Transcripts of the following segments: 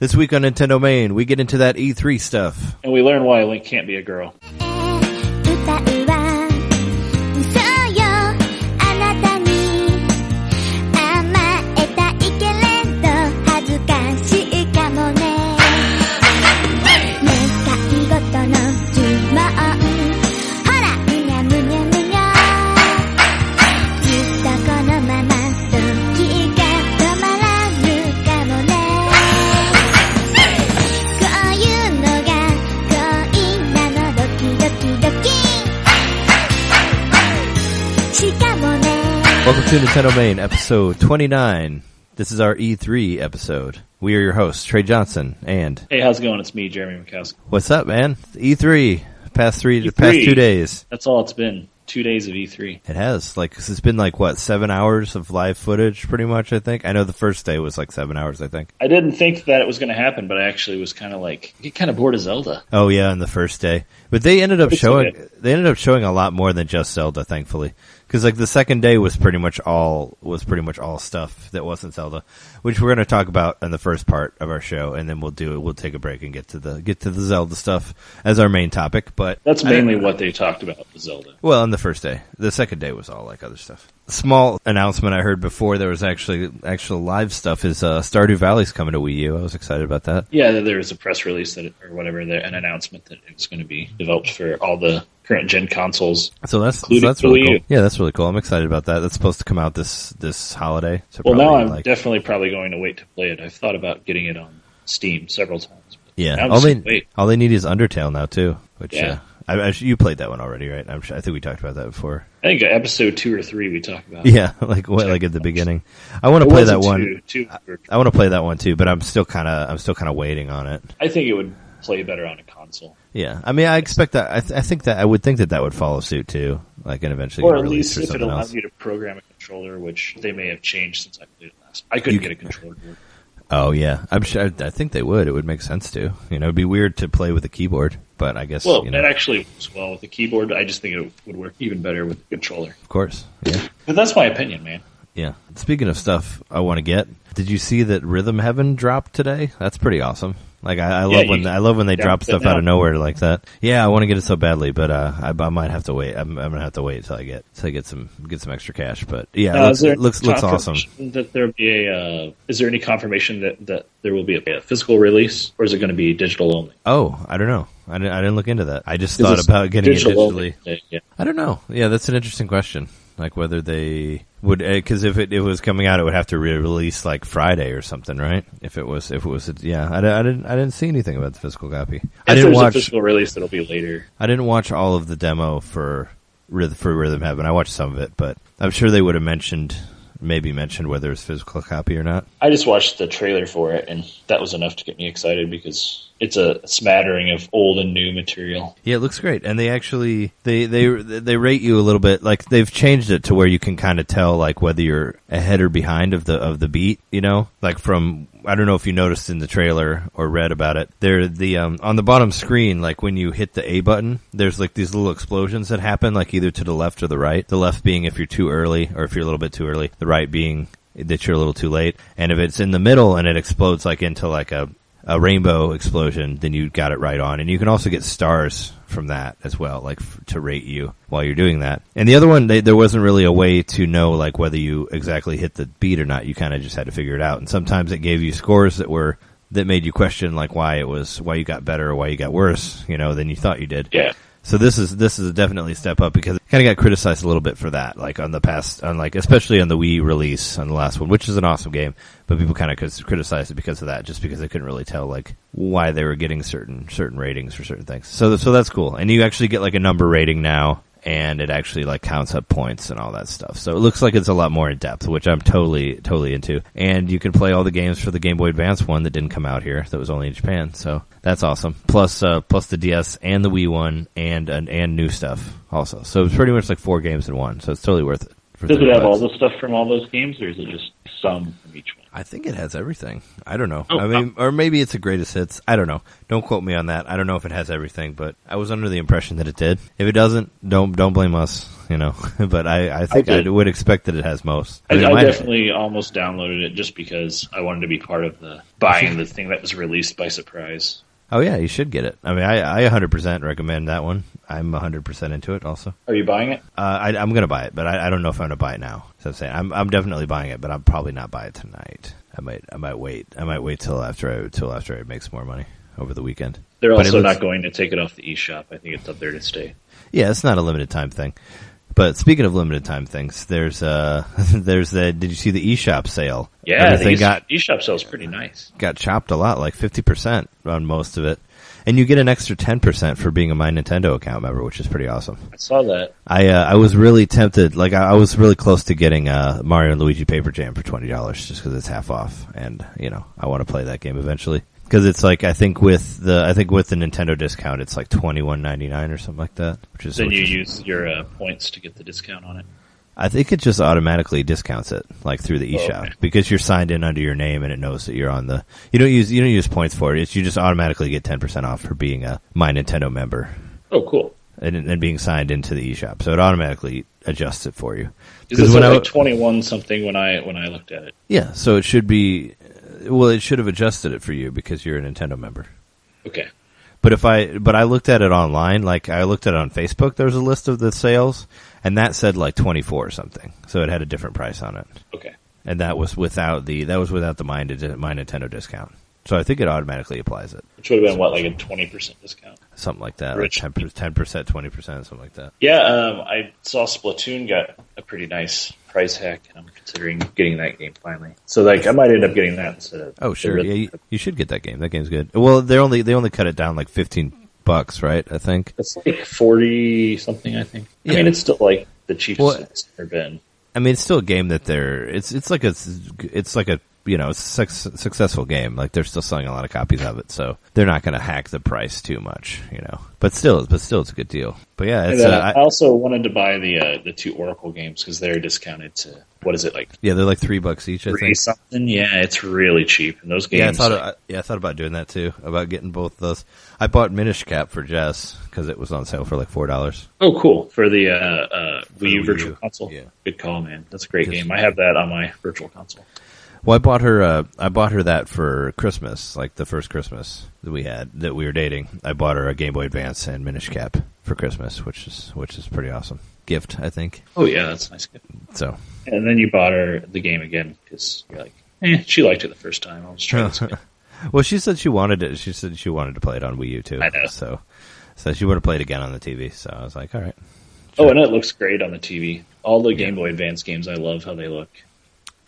This week on NintenDomain, we get into that E3 stuff. And we learn why Link can't be a girl. Welcome to NintenDomain, episode 29. This is our E3 episode. We are your hosts, Trey Johnson and... Hey, how's it going? It's me, Jeremy McCaskill. What's up, man? E3. Past 2 days. That's all it's been. 2 days of E3. It has. It's been 7 hours of live footage, pretty much, I think. I know the first day was 7 hours, I think. I didn't think that it was going to happen, but I actually was kind of bored of Zelda. Oh, yeah, on the first day. But they ended up showing a lot more than just Zelda, thankfully. Because the second day was pretty much all stuff that wasn't Zelda, which we're going to talk about in the first part of our show, and then we'll take a break and get to the Zelda stuff as our main topic. But that's mainly what they talked about with Zelda. Well, on the first day, the second day was all other stuff. Small announcement I heard before there was actual live stuff is Stardew Valley's coming to Wii U. I was excited about that. Yeah, there was a press release an announcement that it was going to be developed for all the current gen consoles. So that's really cool. Yeah, that's really cool. I'm excited about that. That's supposed to come out this holiday. So well, now I'm definitely probably going to wait to play it. I've thought about getting it on Steam several times. Yeah, all they need is Undertale now too. Which you played that one already, right? I think we talked about that before. I think episode 2 or 3 we talked about. Yeah, at the beginning. I want to play that one. I want to play that one too, but I'm still kind of waiting on it. I think it would play better on a console. Yeah, I mean, I expect that. I would think that would follow suit too, and eventually, or at least if it allows you to program a controller, which they may have changed since I played it last. I couldn't get a controller to work. Oh yeah, I'm sure. I think they would. It would make sense to. It'd be weird to play with a keyboard, but I guess. Well, it actually works well with the keyboard. I just think it would work even better with the controller. Of course, yeah. But that's my opinion, man. Yeah. Speaking of stuff I want to get, did you see that Rhythm Heaven dropped today? That's pretty awesome. I love when they drop stuff out of nowhere like that. Yeah, I want to get it so badly, but I might have to wait. I'm gonna have to wait until I get some extra cash. But yeah, it looks awesome. That there be is there any confirmation that there will be a physical release, or is it going to be digital only? Oh, I don't know. I didn't look into that. I just thought about getting it digitally. Yeah. I don't know. Yeah, that's an interesting question. Whether they would, because if it was coming out, it would have to release Friday or something, right? If it was, yeah. I didn't see anything about the physical copy. I didn't watch a physical release. That'll be later. I didn't watch all of the demo for Rhythm Heaven. I watched some of it, but I'm sure they would have mentioned whether it's physical copy or not. I just watched the trailer for it, and that was enough to get me excited because it's a smattering of old and new material. Yeah, it looks great, and they actually they rate you a little bit. They've changed it to where you can kind of tell whether you're ahead or behind of the beat. From. I don't know if you noticed in the trailer or read about it. There, on the bottom screen, when you hit the A button, there's these little explosions that happen, either to the left or the right. The left being if you're too early, or if you're a little bit too early. The right being that you're a little too late. And if it's in the middle and it explodes into a rainbow explosion, then you got it right on. And you can also get stars from that as well, to rate you while you're doing that. And the other one, there wasn't really a way to know whether you exactly hit the beat or not. You kind of just had to figure it out. And sometimes it gave you scores that made you question why you got better or why you got worse, than you thought you did. Yeah. So this is definitely a step up because it kind of got criticized a little bit for that, on the past, especially on the Wii release on the last one, which is an awesome game, but people kind of criticized it because of that, just because they couldn't really tell why they were getting certain ratings for certain things. So that's cool, and you actually get a number rating now, and it actually counts up points and all that stuff. So it looks like it's a lot more in depth, which I'm totally into. And you can play all the games for the Game Boy Advance one that didn't come out here, that was only in Japan. So that's awesome. Plus the DS and the Wii one and new stuff also. So it's pretty much 4 games in one. So it's totally worth it. Does it have all the stuff from all those games, or is it just some from each one? I think it has everything. I don't know. Or maybe it's a greatest hits. I don't know. Don't quote me on that. I don't know if it has everything, but I was under the impression that it did. If it doesn't, don't blame us. you know. But I think I would expect that it has most. I definitely almost downloaded it just because I wanted to be part of the buying the thing that was released by surprise. Oh yeah, you should get it. I mean, I 100% recommend that one. I'm 100% into it also. Are you buying it? I'm going to buy it, but I don't know if I'm going to buy it now. So I'm saying I'm definitely buying it, but I'm probably not buy it tonight. I might wait. I might wait till after I make some more money over the weekend. They're also not going to take it off the eShop. I think it's up there to stay. Yeah, it's not a limited time thing. But speaking of limited time things, there's the. Did you see the Eshop sale? Yeah, the Eshop sale is pretty nice. Got chopped a lot, like 50% on most of it, and you get an extra 10% for being a My Nintendo account member, which is pretty awesome. I saw that. I was really tempted, like I was really close to getting Mario and Luigi Paper Jam for $20 just because it's half off, and I want to play that game eventually. Because it's like I think with the Nintendo discount, it's like $21.99 or something like that. Then you use your points to get the discount on it. I think it just automatically discounts it, like through the eShop, okay. Because you're signed in under your name and it knows that you're on the. You don't use points for it. You just automatically get 10% off for being a My Nintendo member. Oh, cool! And being signed into the eShop, so it automatically adjusts it for you. Is it like 21 something when I looked at it? Yeah, so it should be. Well, it should have adjusted it for you because you're a Nintendo member. Okay. But I looked at it online, like I looked at it on Facebook, there was a list of the sales, and that said like 24 or something. So it had a different price on it. Okay. And that was without the My Nintendo discount. So I think it automatically applies it. Which would have been what, like a 20% discount? Something like that. Like 10%, 20%, something like that. Yeah, I saw Splatoon got a pretty nice price hack, and I'm considering getting that game finally. So like I might end up getting that instead of. Oh sure, yeah, you should get that game. That game's good. Well, they only cut it down like $15, right? I think it's like 40 something. I think. Yeah. I mean, it's still like the cheapest it's ever been. I mean, it's still a game that it's like a successful game. Like they're still selling a lot of copies of it, so they're not going to hack the price too much, But still, it's a good deal. But yeah, it's, I also wanted to buy the two Oracle games because they're discounted to what is it like? Yeah, they're like $3 each. I think something. Yeah, it's really cheap. And those games. I thought about doing that too. About getting both of those. I bought Minish Cap for Jess because it was on sale for like $4. Oh, cool! For the Wii U Virtual Console. Yeah, good call, man. That's a great game. I have that on my Virtual Console. Well, I bought her that for Christmas, like the first Christmas that we were dating. I bought her a Game Boy Advance and Minish Cap for Christmas, which is pretty awesome gift, I think. Oh yeah, that's a nice gift. So, and then you bought her the game again because you're like, she liked it the first time. I'll just try this again. Well, she said she wanted it. She said she wanted to play it on Wii U too. I know. So she would have played it again on the TV. So I was like, all right. Sure. Oh, and it looks great on the TV. All the Game Boy Advance games, I love how they look.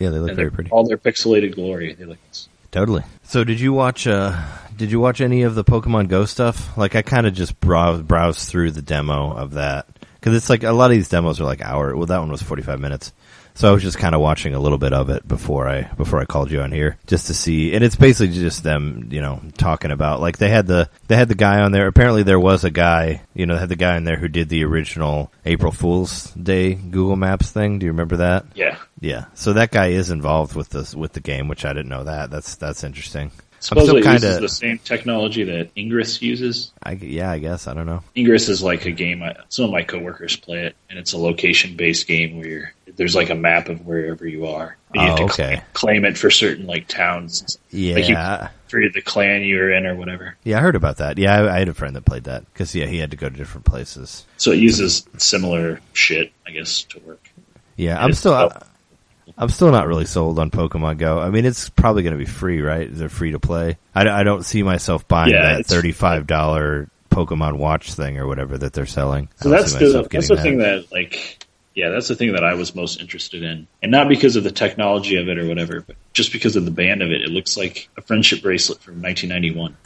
Yeah, they look very pretty. All their pixelated glory. They look nice. Totally. So did you watch any of the Pokemon Go stuff? Like I kind of just browsed through the demo of that. Because it's like a lot of these demos are like hour. Well, that one was 45 minutes. So I was just kind of watching a little bit of it before I called you on here just to see. And it's basically just them, talking about like they had the guy on there. Apparently there was a guy, they had the guy in there who did the original April Fool's Day Google Maps thing. Do you remember that? Yeah. Yeah. So that guy is involved with the game, which I didn't know that. That's interesting. Supposedly it uses the same technology that Ingress uses. I guess. I don't know. Ingress is like a game. Some of my coworkers play it, and it's a location-based game where there's like a map of wherever you are. And you have to claim it for certain like towns. Yeah. Like for the clan you're in or whatever. Yeah, I heard about that. Yeah, I had a friend that played that because he had to go to different places. So it uses similar shit, I guess, to work. Yeah, I'm still not really sold on Pokemon Go. I mean, it's probably going to be free, right? They're free to play. I don't see myself buying that $35 Pokemon Watch thing or whatever that they're selling. So that's the thing that, like, that's the thing that I was most interested in. And not because of the technology of it or whatever, but just because of the band of it. It looks like a friendship bracelet from 1991.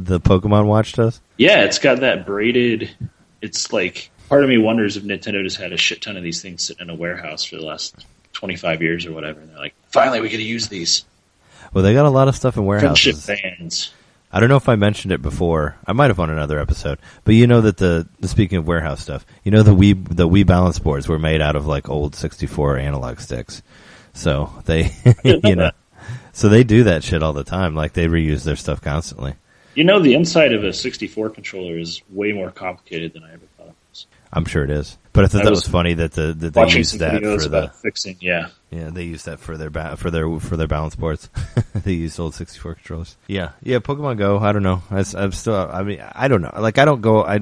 The Pokemon Watch does? Yeah, it's got that braided... It's like... Part of me wonders if Nintendo just had a shit ton of these things sitting in a warehouse for the last 25 years or whatever. And they're like, finally, we get to use these. Well, they got a lot of stuff in warehouses. Friendship bands. I don't know if I mentioned it before. I might have on another episode. But you know that the speaking of warehouse stuff, the Wii balance boards were made out of like old 64 analog sticks. So they, so they do that shit all the time. Like they reuse their stuff constantly. The inside of a 64 controller is way more complicated than I ever thought. problems. I'm sure it is. But I thought that was funny that they used that for about fixing. Yeah, they used that for their balance boards. They used old 64 controllers. Yeah. Pokemon Go. I don't know. I'm still. I mean, I don't know. Like, I don't go. I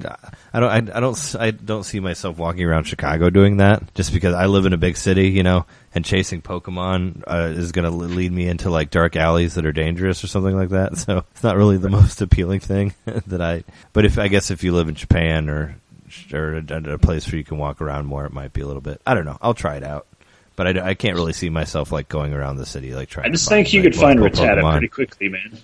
don't see myself walking around Chicago doing that. Just because I live in a big city, and chasing Pokemon is going to lead me into like dark alleys that are dangerous or something like that. So it's not really the most appealing thing that But if you live in Japan or a place where you can walk around more, it might be a little bit. I don't know. I'll try it out, but I can't really see myself like going around the city like trying. I just think you could find Rattata pretty quickly, man.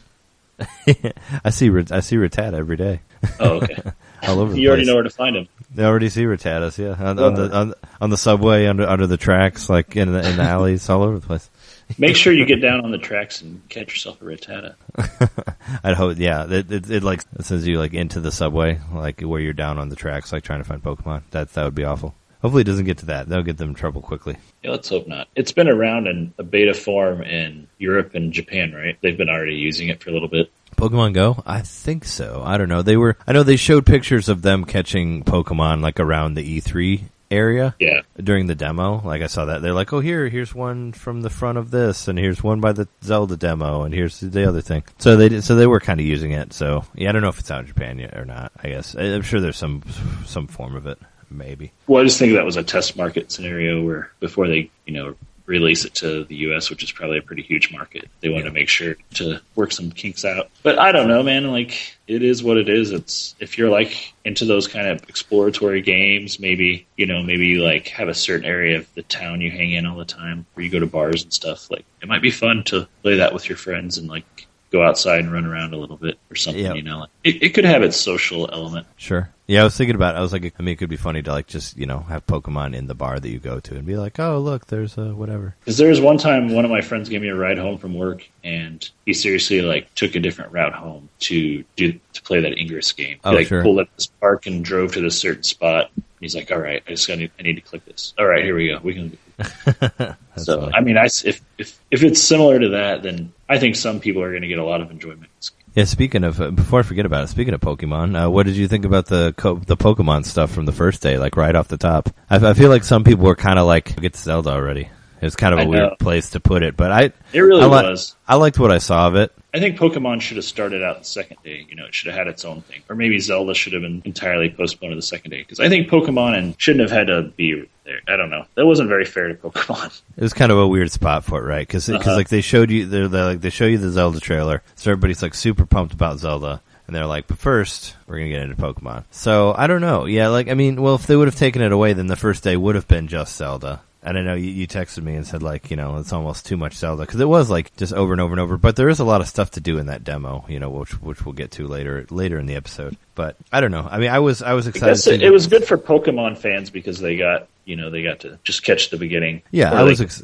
I see Rattata every day. Oh, okay. All over. You already know where to find him. They already see Rattatas, yeah, on the subway, under the tracks, like in the alleys, all over the place. Make sure you get down on the tracks and catch yourself a Rattata. I'd hope, yeah. It sends you like into the subway, like where you're down on the tracks, like trying to find Pokemon. That would be awful. Hopefully it doesn't get to that. That'll get them in trouble quickly. Yeah, let's hope not. It's been around in a beta form in Europe and Japan, right? They've been already using it for a little bit. Pokemon Go? I think so. I don't know. I know they showed pictures of them catching Pokemon like around the E3 area. Yeah. During the demo. Like I saw that. They're like, oh, here's one from the front of this, and here's one by the Zelda demo, and here's the other thing. So they were kind of using it. So yeah, I don't know if it's out in Japan yet or not, I guess. I'm sure there's some form of it. Maybe. Well, I just think that was a test market scenario where before they, release it to the U.S., which is probably a pretty huge market, they wanted to make sure to work some kinks out. But I don't know, man. Like, it is what it is. It's if you're like into those kind of exploratory games, maybe you like have a certain area of the town you hang in all the time, where you go to bars and stuff. Like, it might be fun to play that with your friends and like go outside and run around a little bit or something. Yep. It could have its social element. Sure. Yeah, I was thinking about it. I was like, it could be funny to like just, have Pokemon in the bar that you go to and be like, oh, look, there's whatever. Because there was one time one of my friends gave me a ride home from work, and he seriously like took a different route home to play that Ingress game. He pulled up this park and drove to this certain spot. He's like, all right, I need to click this. All right, here we go. We can. So funny. I mean, if it's similar to that, then I think some people are going to get a lot of enjoyment. Yeah, speaking of, before I forget about it, speaking of Pokemon, what did you think about the Pokemon stuff from the first day, like right off the top? I feel like some people were kind of like, get to Zelda already. It was kind of a weird place to put it, but it really was. I liked what I saw of it. I think Pokemon should have started out the second day. It should have had its own thing. Or maybe Zelda should have been entirely postponed to the second day. Because I think Pokemon shouldn't have had to be there. I don't know. That wasn't very fair to Pokemon. It was kind of a weird spot for it, right? Because like they showed you, they show you the Zelda trailer, so everybody's like super pumped about Zelda. And they're like, but first, we're going to get into Pokemon. So, I don't know. Yeah, like, I mean, well, if they would have taken it away, then the first day would have been just Zelda. And I know you texted me and said, like, it's almost too much Zelda. Because it was, like, just over and over and over. But there is a lot of stuff to do in that demo, which we'll get to later in the episode. But I don't know. I mean, I was excited. It was good for Pokemon fans because they got to just catch the beginning. Yeah,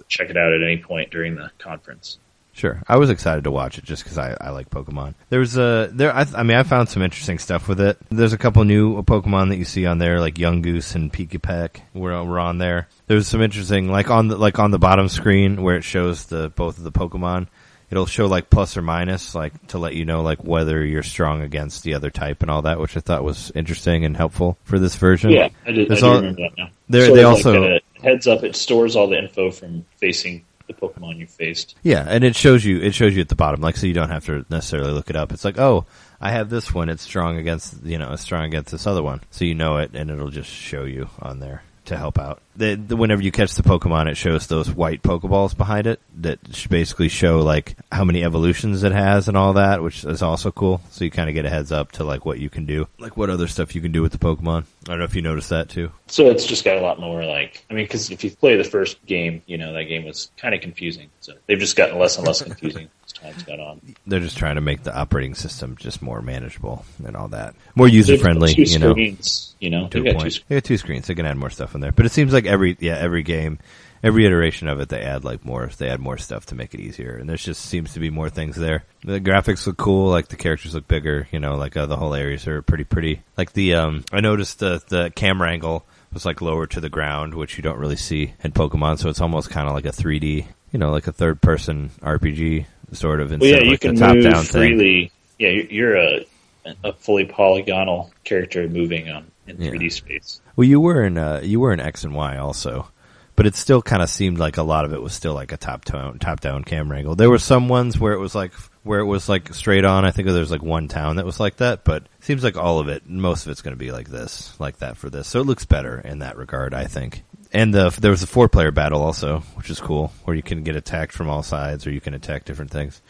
check it out at any point during the conference. Sure. I was excited to watch it just because I like Pokemon. I found some interesting stuff with it. There's a couple new Pokemon that you see on there, like Yungoos and Pikipek were on there. There's some interesting, like on the bottom screen where it shows both of the Pokemon. It'll show like plus or minus, like to let you know like whether you're strong against the other type and all that, which I thought was interesting and helpful for this version. Yeah, I do remember that now. They also like heads up. It stores all the info from facing the Pokemon you faced. Yeah, and it shows you at the bottom, like, so you don't have to necessarily look it up. It's like, oh, I have this one, it's strong against this other one. So you know it, and it'll just show you on there to help out. Whenever you catch the Pokemon, it shows those white Pokeballs behind it that basically show like how many evolutions it has and all that, which is also cool. So you kind of get a heads up to like what you can do, like what other stuff you can do with the Pokemon. I don't know if you noticed that too. So it's just got a lot more because if you play the first game, that game was kind of confusing. So they've just gotten less and less confusing as time's gone on. They're just trying to make the operating system just more manageable and all that, more user friendly. Screens, they got two screens. They can add more stuff in there, but it seems like every game, every iteration of it, they add more stuff to make it easier, and there just seems to be more things there. The graphics look cool, like the characters look bigger, the whole areas are pretty. Like I noticed the camera angle was like lower to the ground, which you don't really see in Pokemon, so it's almost kind of like a 3D, like a third person RPG sort of, instead of like the top down freely. Yeah, you're a fully polygonal character moving on in 3D space. Well, you were in X and Y also, but it still kind of seemed like a lot of it was still like a top down camera angle. There were some ones where it was like straight on. I think there's like one town that was like that, but it seems like all of it, most of it's going to be like that for this. So it looks better in that regard, I think. And there was a 4-player battle also, which is cool, where you can get attacked from all sides or you can attack different things.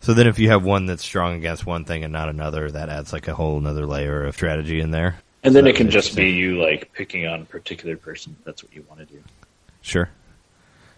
So then if you have one that's strong against one thing and not another, that adds like a whole another layer of strategy in there. And then it can just be you like picking on a particular person if that's what you want to do. Sure.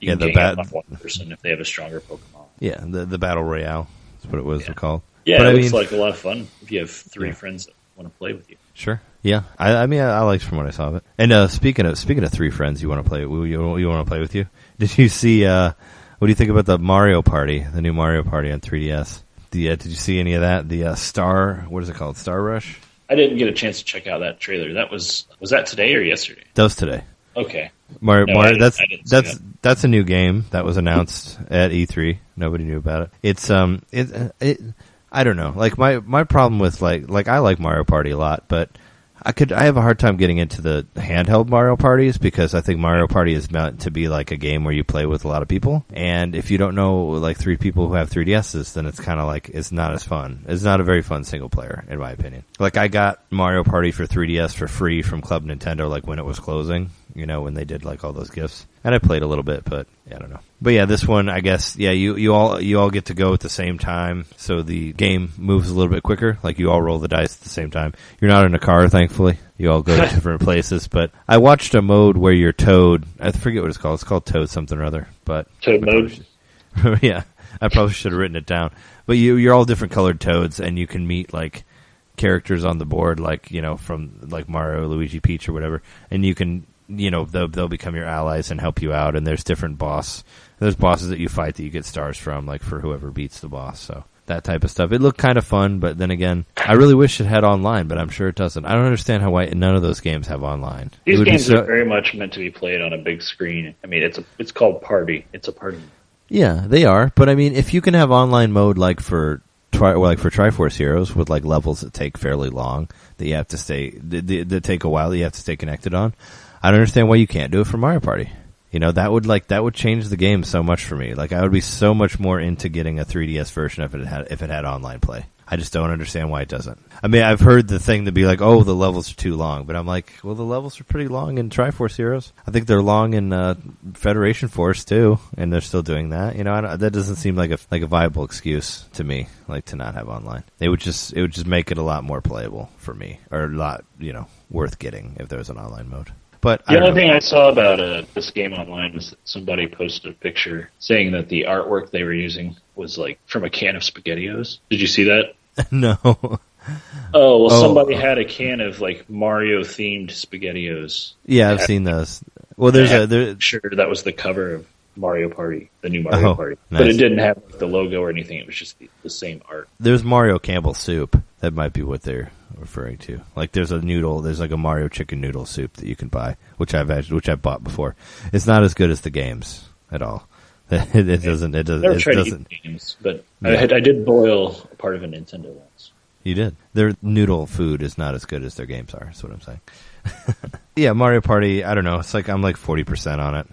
You can gang up on one person if they have a stronger Pokemon. Yeah, the Battle Royale is what it was called. Yeah, but it looks like a lot of fun if you have 3 friends that want to play with you. Sure. Yeah, I mean, I liked from what I saw of it. And speaking of 3 friends, you want to play? You want to play with you? Did you see? What do you think about the Mario Party? The new Mario Party on 3DS. Did you see any of that? The Star, what is it called? Star Rush. I didn't get a chance to check out that trailer. That was that today or yesterday? That was today. Okay. Mario, that's a new game that was announced at E3. Nobody knew about it. It's I don't know. Like my problem with like I like Mario Party a lot, but I have a hard time getting into the handheld Mario parties because I think Mario Party is meant to be like a game where you play with a lot of people. And if you don't know like 3 people who have 3DSs, then it's kind of like, it's not as fun. It's not a very fun single player, in my opinion. Like I got Mario Party for 3DS for free from Club Nintendo, like when it was closing, you know, when they did like all those gifts. And I played a little bit, but yeah, I don't know. But yeah, this one, I guess, yeah, you all get to go at the same time, so the game moves a little bit quicker. Like you all roll the dice at the same time. You're not in a car, thankfully. You all go to different places. But I watched a mode where you're Toad. I forget what it's called. It's called Toad something or other. But Toad mode. Yeah, I probably should have written it down. But you're all different colored Toads, and you can meet like characters on the board, like you know from like Mario, Luigi, Peach, or whatever, and you can. You know, they'll become your allies and help you out, and there's different there's bosses that you fight that you get stars from, like for whoever beats the boss, so that type of stuff. It looked kind of fun, but then again, I really wish it had online, but I'm sure it doesn't. I don't understand why none of those games have online. These games are very much meant to be played on a big screen. I mean, it's called Party. It's a party. Yeah, they are, but I mean, if you can have online mode like for Triforce Heroes with like levels that take fairly long, that you have to that take a while that you have to stay connected on, I don't understand why you can't do it for Mario Party. You know, that would change the game so much for me. Like I would be so much more into getting a 3DS version if it had online play. I just don't understand why it doesn't. I mean, I've heard the thing to be like, oh, the levels are too long, but I'm like, well, the levels are pretty long in Triforce Heroes. I think they're long in Federation Force too, and they're still doing that. You know, that doesn't seem like a viable excuse to me, like to not have online. It would just make it a lot more playable for me, or a lot, you know, worth getting if there was an online mode. But the only thing I saw about this game online was that somebody posted a picture saying that the artwork they were using was like from a can of SpaghettiOs. Did you see that? No. Oh, well, somebody had a can of like Mario themed SpaghettiOs. Yeah, I've seen those. Well, sure that was the cover of Mario Party, the new Mario Party. Nice. But it didn't have like, the logo or anything. It was just the same art. There's Mario Campbell soup. That might be what they're referring to. Like there's like a Mario chicken noodle soup that you can buy, which I've bought before. It's not as good as the games at all. It doesn't. Never tried to eat games, but yeah. I did boil a part of a Nintendo once. You did. Their noodle food is not as good as their games are. That's what I'm saying. Yeah, Mario Party. I don't know. It's like I'm like 40% on it.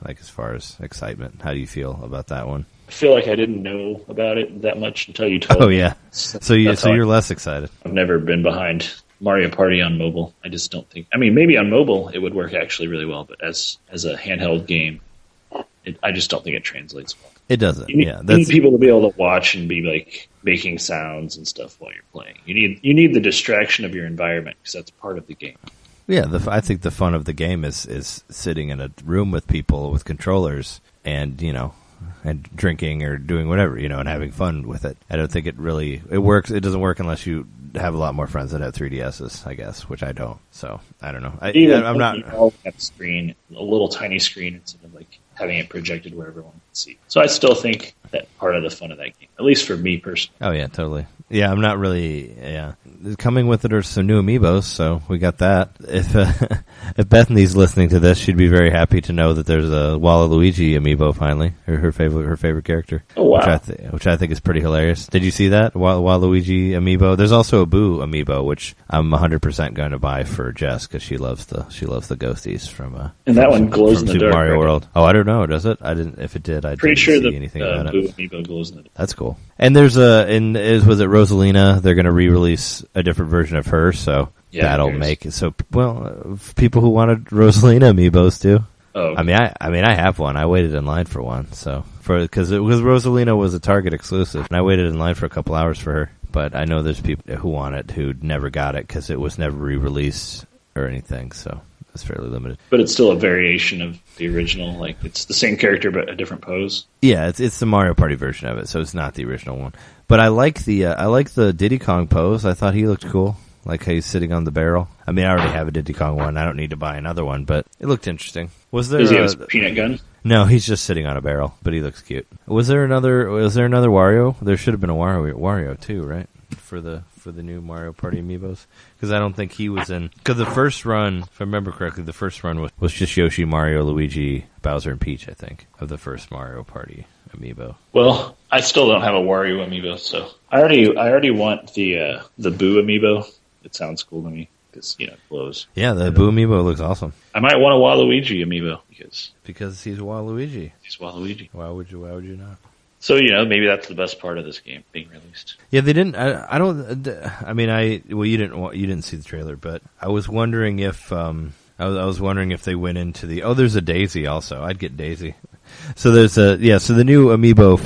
Like as far as excitement, how do you feel about that one? I feel like I didn't know about it that much until you told me. Oh yeah. So you're less excited. I've never been behind Mario Party on mobile. I just don't think. I mean, maybe on mobile it would work actually really well, but as a handheld game, I just don't think it translates well. It doesn't. You need people to be able to watch and be like making sounds and stuff while you're playing. You need the distraction of your environment because that's part of the game. Yeah, I think the fun of the game is sitting in a room with people with controllers and and drinking or doing whatever, and having fun with it. I don't think it works. It doesn't work unless you have a lot more friends that have 3DSs, I guess, which I don't. So I don't know. I'm not. All have a screen, a little tiny screen, instead of like having it projected where everyone see. So I still think that part of the fun of that game, at least for me personally. Oh yeah, totally. Yeah, I'm not really. Yeah, coming with it are some new amiibos, so we got that. If Bethany's listening to this, she'd be very happy to know that there's a Waluigi amiibo finally, her favorite character. Oh wow, which I think is pretty hilarious. Did you see that Waluigi amiibo? There's also a Boo amiibo, which I'm 100% going to buy for Jess because she loves the ghosties from. And that one glows in the Super dark. Mario World. Oh, I don't know. Does it? I didn't. If it did, I pretty didn't sure see the anything about Boo it. amiibo glows in the dark. That's cool. And there's was it Rosalina? They're going to re-release a different version of her, so that'll make it. So, people who wanted Rosalina amiibos too. Oh, okay. I mean, I have one. I waited in line for one, because Rosalina was a Target exclusive, and I waited in line for a couple hours for her. But I know there's people who want it who never got it because it was never re-released or anything, so it's fairly limited. But it's still a variation of the original. Like it's the same character but a different pose. Yeah, it's the Mario Party version of it, so it's not the original one. But I like the Diddy Kong pose. I thought he looked cool, like how he's sitting on the barrel. I mean, I already have a Diddy Kong one. I don't need to buy another one, but it looked interesting. Was there? Does he have a peanut gun? No, he's just sitting on a barrel, but he looks cute. Was there another Wario? There should have been a Wario too, right? For the new Mario Party amiibos, because I don't think he was in. Because the first run, if I remember correctly, the first run was just Yoshi, Mario, Luigi, Bowser, and Peach. I think of the first Mario Party amiibo. Well, I still don't have a Wario amiibo, so I already want the Boo amiibo. It sounds cool to me because it glows. Yeah, the Boo amiibo looks awesome. I might want a Waluigi amiibo because he's Waluigi. He's Waluigi. Why would you not? So, maybe that's the best part of this game being released. Yeah, they didn't. I don't. I mean, you didn't see the trailer, but I was wondering if I was wondering if they went into the. Oh, there's a Daisy also. I'd get Daisy. So there's so the new amiibo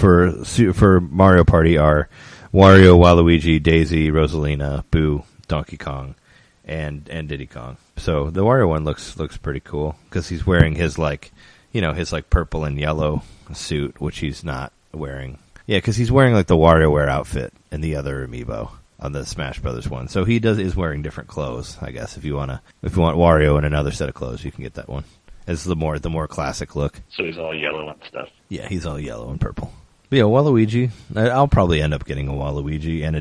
for Mario Party are Wario, Waluigi, Daisy, Rosalina, Boo, Donkey Kong, and Diddy Kong. So the Wario one looks pretty cool because he's wearing his his purple and yellow suit, which he's not wearing. Yeah, because he's wearing the WarioWare outfit in the other amiibo on the Smash Brothers one. So he is wearing different clothes, I guess. If you want Wario in another set of clothes, you can get that one. It's the more classic look. So he's all yellow and stuff. Yeah, he's all yellow and purple. But yeah, Waluigi. I'll probably end up getting a Waluigi and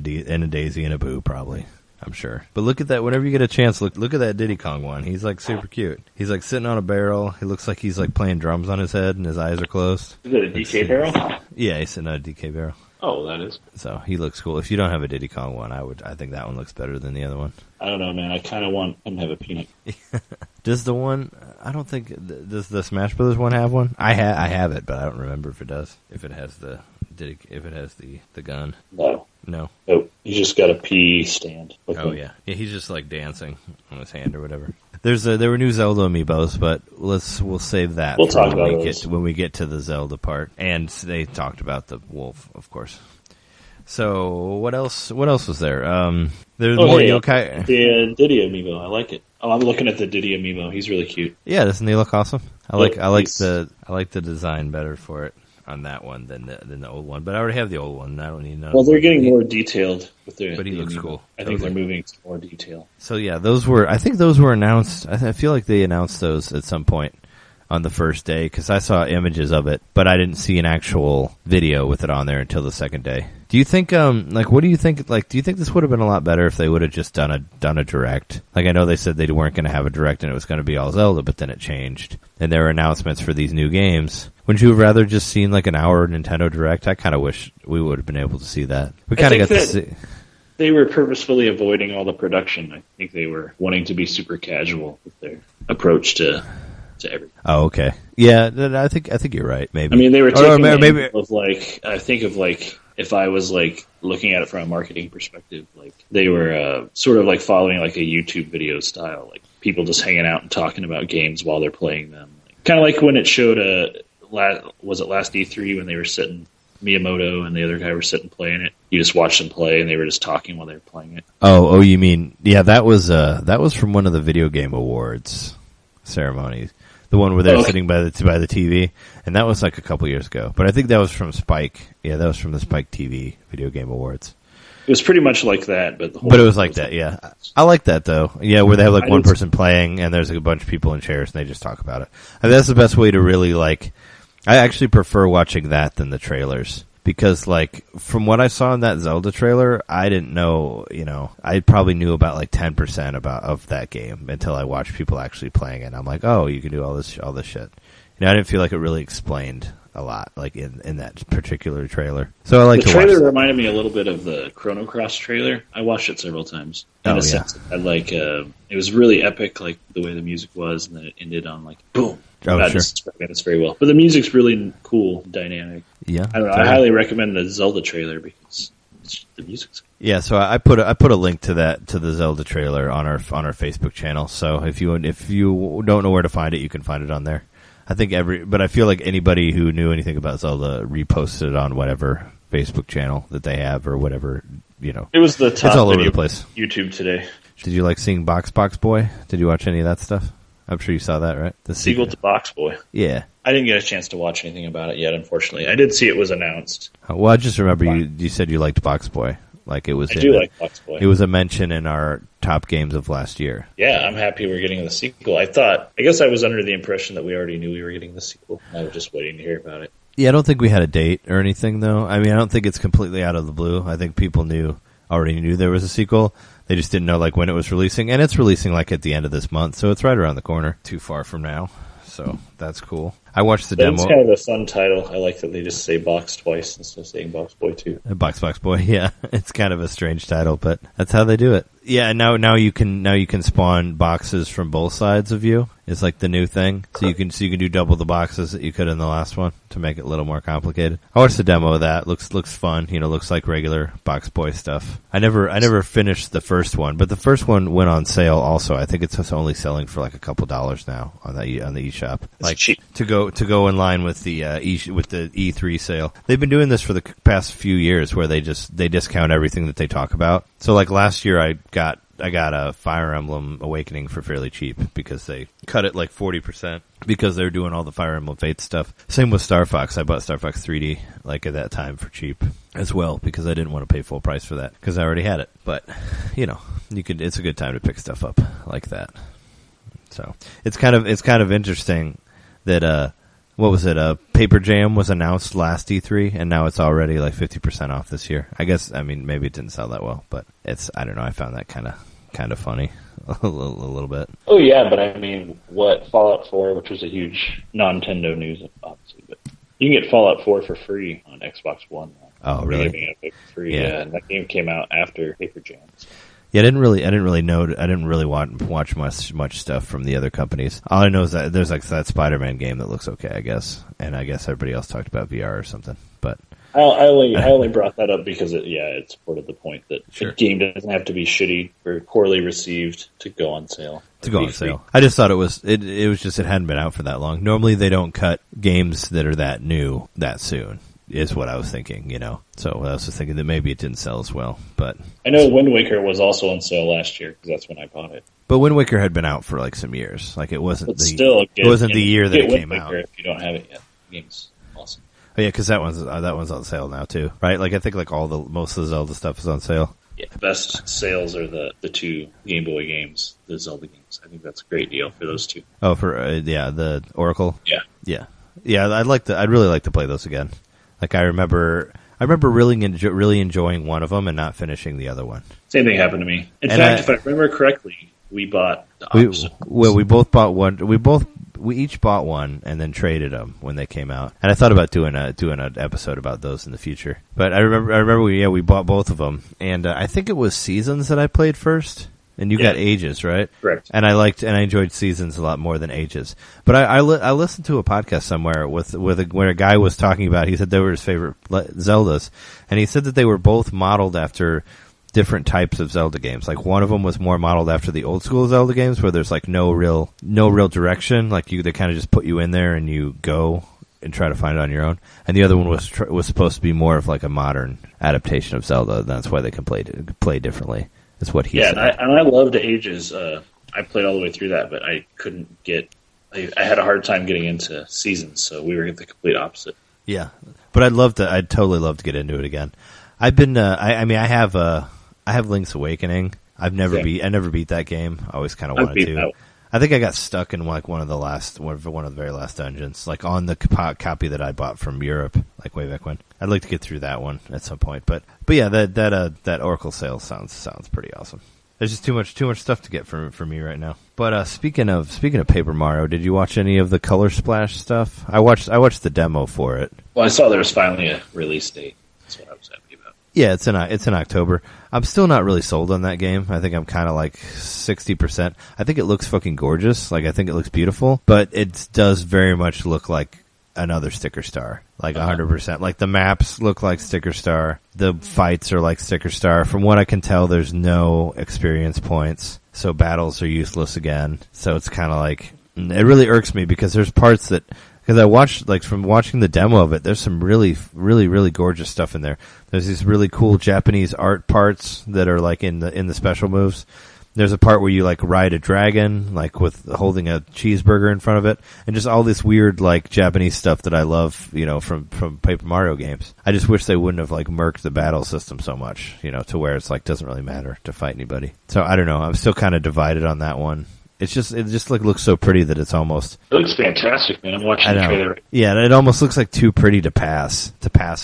a Daisy and a Boo, probably. I'm sure. But look at that. Whenever you get a chance, look at that Diddy Kong one. He's super cute. He's sitting on a barrel. He looks like he's playing drums on his head and his eyes are closed. Is it a DK barrel? Yeah, he's sitting on a DK barrel. Oh, that is. So he looks cool. If you don't have a Diddy Kong one, I think that one looks better than the other one. I don't know, man. I kind of want him to have a peanut. Does the one? I don't think. Does the Smash Brothers one have one? I have it, but I don't remember if it does. If it has the gun. No. No. Nope. He's just got a pee stand. Oh yeah. Yeah. He's just dancing on his hand or whatever. There were new Zelda amiibos, but we'll save that. We'll talk about those when we get to the Zelda part, and they talked about the wolf, of course. So what else? What else was there? There's more Yokai. The Diddy amiibo. I like it. Oh, I'm looking at the Diddy amiibo. He's really cute. Yeah, doesn't he look awesome? I like the design better for it on that one than the old one. But I already have the old one. And I don't need another. Well, they're getting more detailed with their. But he looks amiibo. cool. I think they're moving to more detail. So yeah, I think those were announced. I feel like they announced those at some point on the first day because I saw images of it, but I didn't see an actual video with it on there until the second day. Do you think, what do you think, do you think this would have been a lot better if they would have just done a direct? I know they said they weren't going to have a direct and it was going to be all Zelda, but then it changed. And there were announcements for these new games. Wouldn't you have rather just seen an hour Nintendo Direct? I kind of wish we would have been able to see that. We kind of got to see. They were purposefully avoiding all the production. I think they were wanting to be super casual with their approach to everything. Oh, okay. Yeah, I think you're right. Maybe. I mean, they were taking if I was looking at it from a marketing perspective, they were sort of following a YouTube video style, people just hanging out and talking about games while they're playing them. Kind of like when it showed was it last E3 when they were sitting, Miyamoto and the other guy were sitting playing it. You just watched them play and they were just talking while they were playing it. Oh, you mean that was from one of the video game awards ceremonies. The one where they're sitting by the TV, and that was a couple years ago. But I think that was from Spike. Yeah, that was from the Spike TV Video Game Awards. It was pretty much like that, but it was like that. Yeah, I like that though. Yeah, where they have person playing, and there's a bunch of people in chairs, and they just talk about it. I mean, that's the best way to really I actually prefer watching that than the trailers. Because, like, from what I saw in that Zelda trailer, I didn't know, I probably knew about, like, 10% of that game until I watched people actually playing it. And I'm like, oh, you can do all this shit. I didn't feel like it really explained a lot, like, in that particular trailer. So I like the to watch trailer reminded me a little bit of the Chrono Cross trailer. I watched it several times. In a sense, it was really epic, like, the way the music was, and then it ended on, like, boom. Oh, God, sure. It's very well. But the music's really cool, dynamic. Yeah. I don't know. I highly recommend the Zelda trailer because the music's cool. Yeah, so I put a link to the Zelda trailer on our Facebook channel. So if you don't know where to find it, you can find it on there. I think but I feel like anybody who knew anything about Zelda reposted it on whatever Facebook channel that they have or whatever, It was the top it's all over the place. YouTube today. Did you like seeing Box Boy? Did you watch any of that stuff? I'm sure you saw that, right? The sequel to Box Boy. Yeah. I didn't get a chance to watch anything about it yet, unfortunately. I did see it was announced. Well, I just remember you said you liked Box Boy. Like it was. I do like Box Boy. It was a mention in our top games of last year. Yeah, I'm happy we're getting the sequel. I guess I was under the impression that we already knew we were getting the sequel. I was just waiting to hear about it. Yeah, I don't think we had a date or anything, though. I mean, I don't think it's completely out of the blue. I think people already knew there was a sequel. They just didn't know like when it was releasing, and it's releasing like at the end of this month, so it's right around the corner. Too far from now, so that's cool. I watched the demo. It's kind of a fun title. I like that they just say Box twice instead of saying Box Boy 2. Box Boy, yeah. It's kind of a strange title, but that's how they do it. Yeah, now you can spawn boxes from both sides of you. It's like the new thing. So you can do double the boxes that you could in the last one to make it a little more complicated. I watched the demo of that. Looks fun. Looks like regular Box Boy stuff. I never finished the first one, but the first one went on sale also. I think it's just only selling for like a couple $2 now on the eShop. Like cheap. to go in line with the E3 sale. They've been doing this for the past few years where they discount everything that they talk about. So like last year I got a Fire Emblem Awakening for fairly cheap because they cut it like 40% because they're doing all the Fire Emblem Fates stuff. Same with Star Fox. I bought Star Fox 3D like at that time for cheap as well because I didn't want to pay full price for that because I already had it. But it's a good time to pick stuff up like that. So it's kind of interesting that what was it? Paper Jam was announced last E3, and now it's already like 50% off this year. I guess, I mean, maybe it didn't sell that well, but I don't know. I found that kind of funny a little bit. Oh yeah, but I mean, Fallout 4, which was a huge non-Nintendo news, obviously, but you can get Fallout 4 for free on Xbox One. Oh, really? Giving it for free, yeah. And that game came out after Paper Jam. So. Yeah, I didn't really watch much stuff from the other companies. All I know is that there's like that Spider-Man game that looks okay, I guess, and I guess everybody else talked about VR or something. But I only brought that up because it supported the point that sure. The game doesn't have to be shitty or poorly received to go on sale. I just thought it was just it hadn't been out for that long. Normally they don't cut games that are that new that soon. Is what I was thinking, So I was just thinking that maybe it didn't sell as well. But I know Wind Waker was also on sale last year because that's when I bought it. But Wind Waker had been out for like some years. Like it wasn't the year that it came out. If you don't have it yet, the game's awesome. Oh yeah, because that one's on sale now too, right? Like I think like most of the Zelda stuff is on sale. Yeah, best sales are the two Game Boy games, the Zelda games. I think that's a great deal for those two. Oh, for the Oracle. Yeah. I'd really like to play those again. Like I remember really enjoying one of them and not finishing the other one. Same thing happened to me. In fact, if I remember correctly, we bought the opposite. We both bought one. We each bought one and then traded them when they came out. And I thought about doing an episode about those in the future. But I remember we bought both of them, and I think it was Seasons that I played first. And you got Ages, right? Correct. And I enjoyed Seasons a lot more than Ages. But I listened to a podcast somewhere where a guy was talking about, he said they were his favorite Zeldas, and he said that they were both modeled after different types of Zelda games. Like one of them was more modeled after the old school Zelda games where there's like no real direction. Like they kind of just put you in there and you go and try to find it on your own. And the other one was supposed to be more of like a modern adaptation of Zelda. That's why they can play differently. Is what he said. And I loved Ages. I played all the way through that, but I couldn't get. I had a hard time getting into Seasons, so we were the complete opposite. Yeah, but I'd totally love to get into it again. I've been. I have Link's Awakening. I never beat that game. I always kind of wanted to. I think I got stuck in like one of the very last dungeons, like on the copy that I bought from Europe, like way back when. I'd like to get through that one at some point, but yeah, that Oracle sale sounds pretty awesome. There's just too much stuff to get for me right now. But speaking of Paper Mario, did you watch any of the Color Splash stuff? I watched the demo for it. Well, I saw there was finally a release date. That's what I was happy about. Yeah, it's in October. I'm still not really sold on that game. I think I'm kind of like 60%. I think it looks fucking gorgeous. Like, I think it looks beautiful, but it does very much look like another Sticker Star, like 100%. Like, the maps look like Sticker Star. The fights are like Sticker Star. From what I can tell, there's no experience points, so battles are useless again. So it's kind of like, it really irks me because there's parts that, because I watched, like, from watching the demo of it, there's some really, really, really gorgeous stuff in there. There's these really cool Japanese art parts that are like in the special moves. There's a part where you like ride a dragon, like with holding a cheeseburger in front of it, and just all this weird like Japanese stuff that I love, you know, from Paper Mario games. I just wish they wouldn't have like murked the battle system so much, you know, to where it's like doesn't really matter to fight anybody. So I don't know. I'm still kind of divided on that one. It just like looks so pretty that it's almost. It looks fantastic, man. I'm watching the trailer. Yeah, it almost looks like too pretty to pass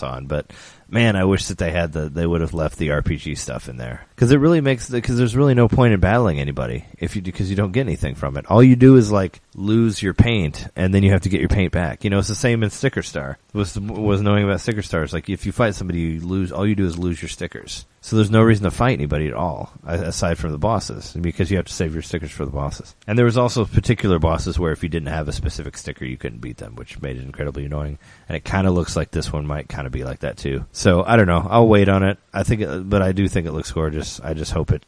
on, but. Man, I wish that they would have left the RPG stuff in there. Cause it really cause there's really no point in battling anybody because you don't get anything from it. All you do is like lose your paint and then you have to get your paint back. You know, it's the same in Sticker Star. Was knowing about Sticker Stars. Like if you fight somebody, all you do is lose your stickers. So there's no reason to fight anybody at all, aside from the bosses, because you have to save your stickers for the bosses. And there was also particular bosses where if you didn't have a specific sticker, you couldn't beat them, which made it incredibly annoying. And it kind of looks like this one might kind of be like that too. So I don't know. I'll wait on it. but I do think it looks gorgeous. I just hope it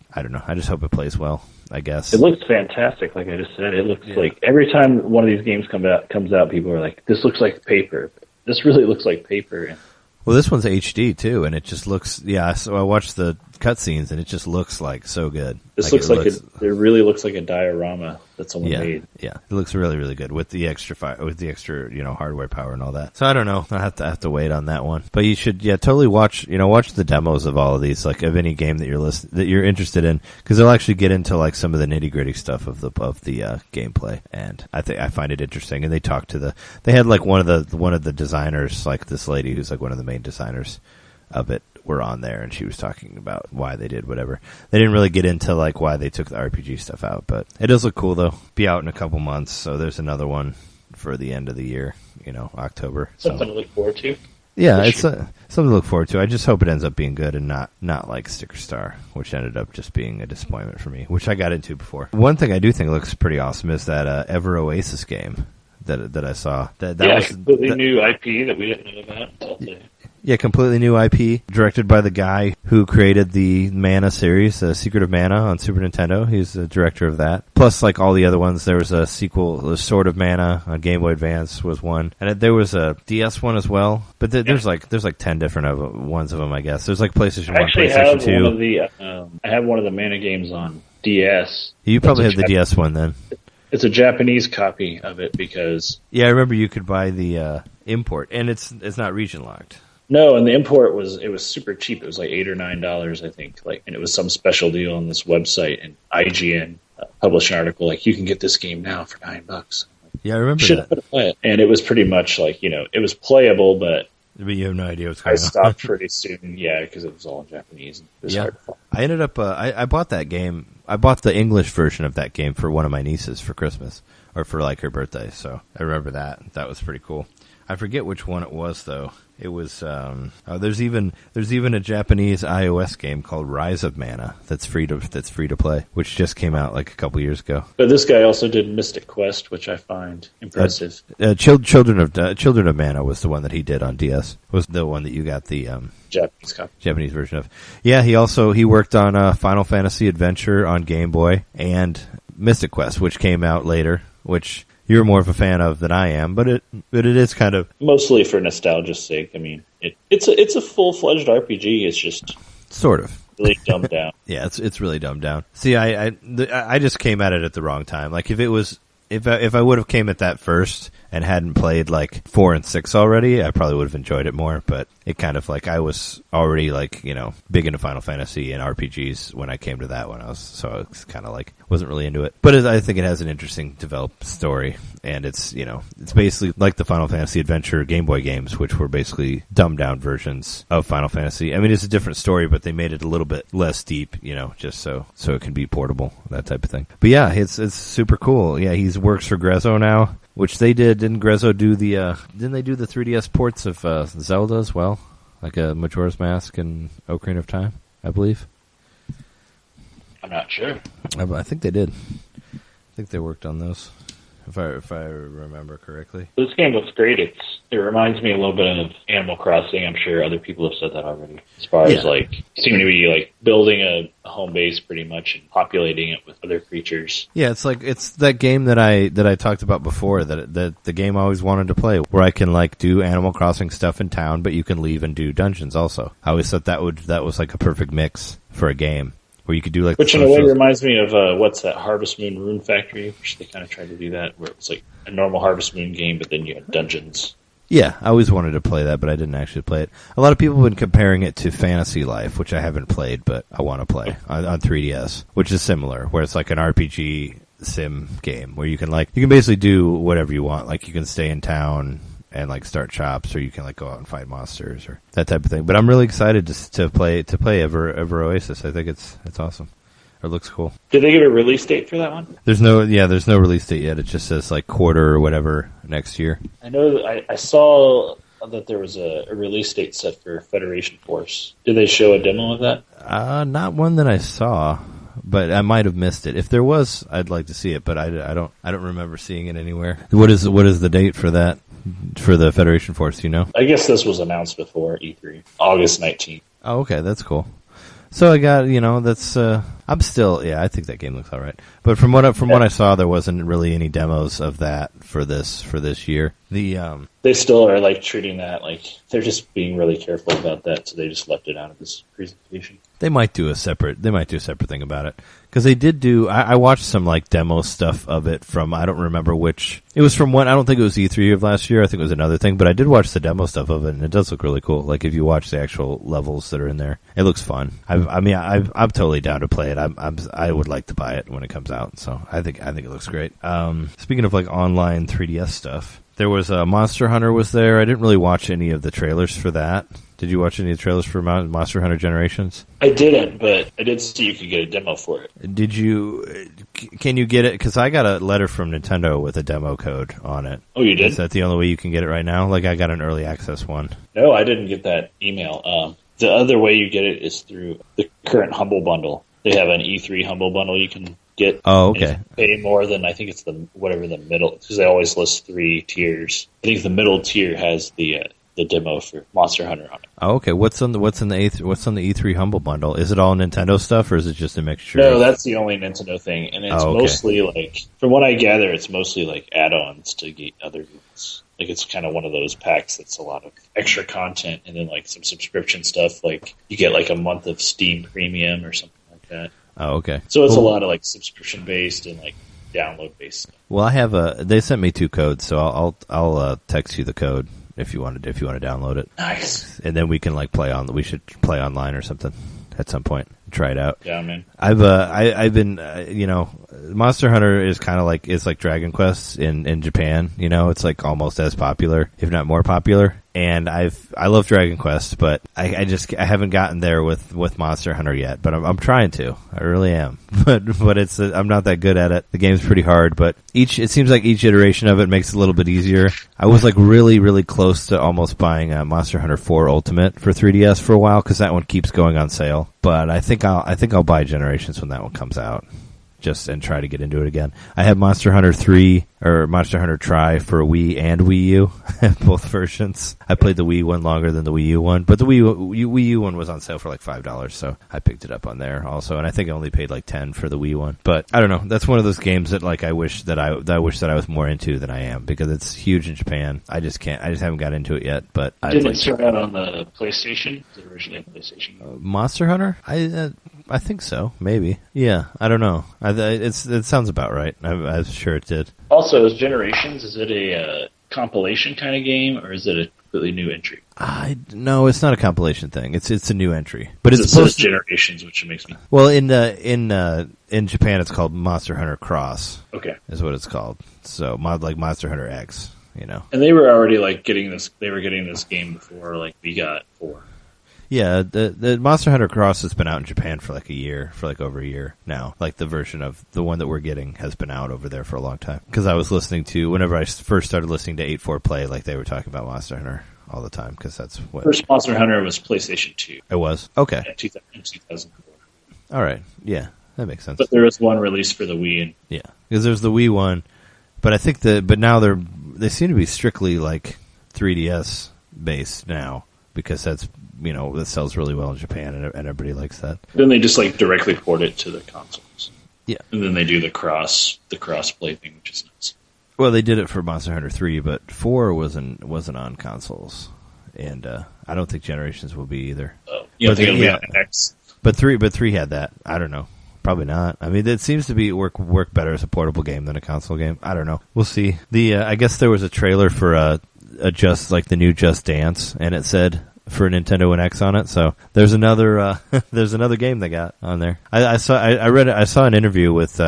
plays well, I guess. It looks fantastic, like I just said. It looks like every time one of these games comes out, people are like, this looks like paper. This really looks like paper. Well, this one's HD too, and it just looks, so I watched the cutscenes and it just looks like so good. This it really looks like a diorama that someone made. Yeah, it looks really, really good with the extra hardware power and all that. So I don't know. I have to wait on that one. But you should, totally watch the demos of all of these, like of any game that you're interested in, because they'll actually get into like some of the nitty gritty stuff of the gameplay, and I find it interesting. And they had like one of the designers, like this lady who's like one of the main designers of it, were on there, and she was talking about why they did whatever. They didn't really get into like why they took the RPG stuff out, but it does look cool though. Be out in a couple months, so there's another one for the end of the year, October. Something to look forward to. Yeah, it's something to look forward to. I just hope it ends up being good and not like Sticker Star, which ended up just being a disappointment for me, which I got into before. One thing I do think looks pretty awesome is that Ever Oasis game that I saw. That was completely new IP that we didn't know about until today. Yeah, completely new IP, directed by the guy who created the Mana series, Secret of Mana on Super Nintendo. He's the director of that. Plus, like all the other ones, there was a sequel, Sword of Mana on Game Boy Advance was one, and there was a DS one as well. But there's like 10 different ones of them, I guess. There's like PlayStation 1, PlayStation 2. I have one of the Mana games on DS. You probably have the DS one then. It's a Japanese copy of it because... Yeah, I remember you could buy the import, and it's not region locked. No, and the import was super cheap. It was like $8 or $9, I think. And it was some special deal on this website, and IGN published an article like, you can get this game now for $9. Yeah, I remember that. Play it. And it was pretty much like, it was playable, but you have no idea what's going on. I stopped pretty soon, because it was all in Japanese. It was hard to follow. I ended up, I bought that game. I bought the English version of that game for one of my nieces for Christmas, or for like her birthday. So I remember that. That was pretty cool. I forget which one it was though. It was there's even a Japanese iOS game called Rise of Mana that's free to play, which just came out like a couple years ago. But this guy also did Mystic Quest, which I find impressive. Children of Mana was the one that he did on DS. Was the one that you got the Japanese version of. Yeah, he worked on Final Fantasy Adventure on Game Boy and Mystic Quest, which came out later, which you're more of a fan of than I am, but it is kind of mostly for nostalgia's sake. I mean, it's a full-fledged RPG. It's just sort of really dumbed down. Yeah, it's really dumbed down. See, I just came at it at the wrong time. Like if it was if I would have came at that first and hadn't played like 4 and 6 already, I probably would have enjoyed it more. But it kind of like I was already like big into Final Fantasy and RPGs when I came to that one. I was kind of like wasn't really into it. But I think it has an interesting developed story, and it's it's basically like the Final Fantasy Adventure Game Boy games, which were basically dumbed down versions of Final Fantasy. I mean, it's a different story, but they made it a little bit less deep, just so it can be portable, that type of thing. But yeah, it's super cool. Yeah, he works for Grezzo now, which they did. Didn't Grezzo do didn't they do the 3DS ports of Zelda as well? Like a Majora's Mask and Ocarina of Time, I believe. I'm not sure. I think they did. I think they worked on those, if I remember correctly. This game looks great. It reminds me a little bit of Animal Crossing. I'm sure other people have said that already. As far as like, you seem to be like building a home base pretty much and populating it with other creatures. Yeah, it's that game that I talked about before, that the game I always wanted to play, where I can like do Animal Crossing stuff in town, but you can leave and do dungeons also. I always thought that was like a perfect mix for a game. Where you could do like, which in a way reminds me of what's that, Harvest Moon Rune Factory, which they kind of tried to do that, where it was like a normal Harvest Moon game, but then you had dungeons. Yeah, I always wanted to play that, but I didn't actually play it. A lot of people have been comparing it to Fantasy Life, which I haven't played, but I want to play on 3DS, which is similar, where it's like an RPG sim game where you can basically do whatever you want. Like you can stay in town and like start shops, or you can like go out and fight monsters or that type of thing. But I'm really excited to play Ever Oasis. I think it's awesome. It looks cool. Did they give a release date for that one? There's no release date yet. It just says like quarter or whatever next year. I know I saw that there was a release date set for Federation Force. Did they show a demo of that? Not one that I saw, but I might have missed it. If there was, I'd like to see it, but I don't remember seeing it anywhere. What is the date for that? For the Federation Force, I guess this was announced before E3, August 19th. Oh, okay, that's cool. So I got, that's, I'm still, I think that game looks alright. But from what I saw, there wasn't really any demos of that for this year. They still are like treating that like they're just being really careful about that, so they just left it out of this presentation. They might do a separate thing about it. Because they did do, I watched some like demo stuff of it from, I don't remember which, it was from one, I don't think it was E3 of last year, I think it was another thing, but I did watch the demo stuff of it, and it does look really cool. Like if you watch the actual levels that are in there, it looks fun. I'm totally down to play it. I would like to buy it when it comes out, so I think it looks great. Speaking of like online 3DS stuff, there was Monster Hunter was there. I didn't really watch any of the trailers for that. Did you watch any of the trailers for Monster Hunter Generations? I didn't, but I did see you could get a demo for it. Did you? Can you get it? Because I got a letter from Nintendo with a demo code on it. Oh, you did? Is that the only way you can get it right now? Like I got an early access one. No, I didn't get that email. The other way you get it is through the current Humble Bundle. They have an E3 Humble Bundle you can get. Oh, okay. Pay more than, I think it's the middle, because they always list 3 tiers. I think the middle tier has the demo for Monster Hunter on it. Oh, okay. What's on the E3 Humble Bundle? Is it all Nintendo stuff, or is it just a mixture? No, that's the only Nintendo thing, and it's mostly like, from what I gather, it's mostly like add-ons to get other games. Like it's kind of one of those packs that's a lot of extra content, and then like some subscription stuff. Like you get like a month of Steam Premium or something like that. Oh, okay. So it's a lot of like subscription based and like download based stuff. Well, I have they sent me 2 codes, so I'll text you the code if you want to download it. Nice. And then we can like we should play online or something at some point. Try it out. Yeah, man. I've been Monster Hunter is kind of like, it's like Dragon Quest in Japan. It's like almost as popular, if not more popular. And I love Dragon Quest, but I haven't gotten there with Monster Hunter yet. But I'm trying to. I really am. But it's I'm not that good at it. The game's pretty hard, but it seems like each iteration of it makes it a little bit easier. I was like really, really close to almost buying Monster Hunter 4 Ultimate for 3DS for a while, because that one keeps going on sale. But I think I'll buy Generations when that one comes out, and try to get into it again. I have Monster Hunter 3 or Monster Hunter Tri for Wii and Wii U, both versions. I played the Wii one longer than the Wii U one, but the Wii U one was on sale for like $5, so I picked it up on there also. And I think I only paid like $10 for the Wii one. But I don't know. That's one of those games that like I wish that I was more into than I am, because it's huge in Japan. I just haven't got into it yet. But didn't it start out on the PlayStation? Was it originally on PlayStation? Monster Hunter? I think so. Maybe. Yeah. I don't know. It sounds about right. I'm sure it did. Also, is Generations, is it a compilation kind of game, or is it a completely new entry? No, it's not a compilation thing. It's a new entry, but it's supposed Generations, which makes me. Well, in Japan, it's called Monster Hunter Cross. Okay, is what it's called. So, like Monster Hunter X, you know. And they were already like getting this. They were getting this game before like we got 4. Yeah, the Monster Hunter Cross has been out in Japan for like a year, for like over a year now. Like the version of the one that we're getting has been out over there for a long time. Because I was listening to, whenever I first started listening to 8-4 Play, like they were talking about Monster Hunter all the time, because that's what... First Monster Hunter was PlayStation 2. It was? Okay. In 2004. All right, yeah, that makes sense. But there was one released for the Wii. And yeah, because there's the Wii one, but I think but now they seem to be strictly like 3DS based now, because that's... You know, that sells really well in Japan, and everybody likes that. Then they just like directly port it to the consoles. Yeah, and then they do the cross play thing, which is nice. Well, they did it for Monster Hunter 3, but 4 wasn't on consoles, and I don't think Generations will be either. Oh, you don't think it'll be on X? But 3 had that. I don't know. Probably not. I mean, it seems to be work better as a portable game than a console game. I don't know. We'll see. I guess there was a trailer for the new Just Dance, and it said for Nintendo and X on it. So there's another game they got on there. I saw an interview with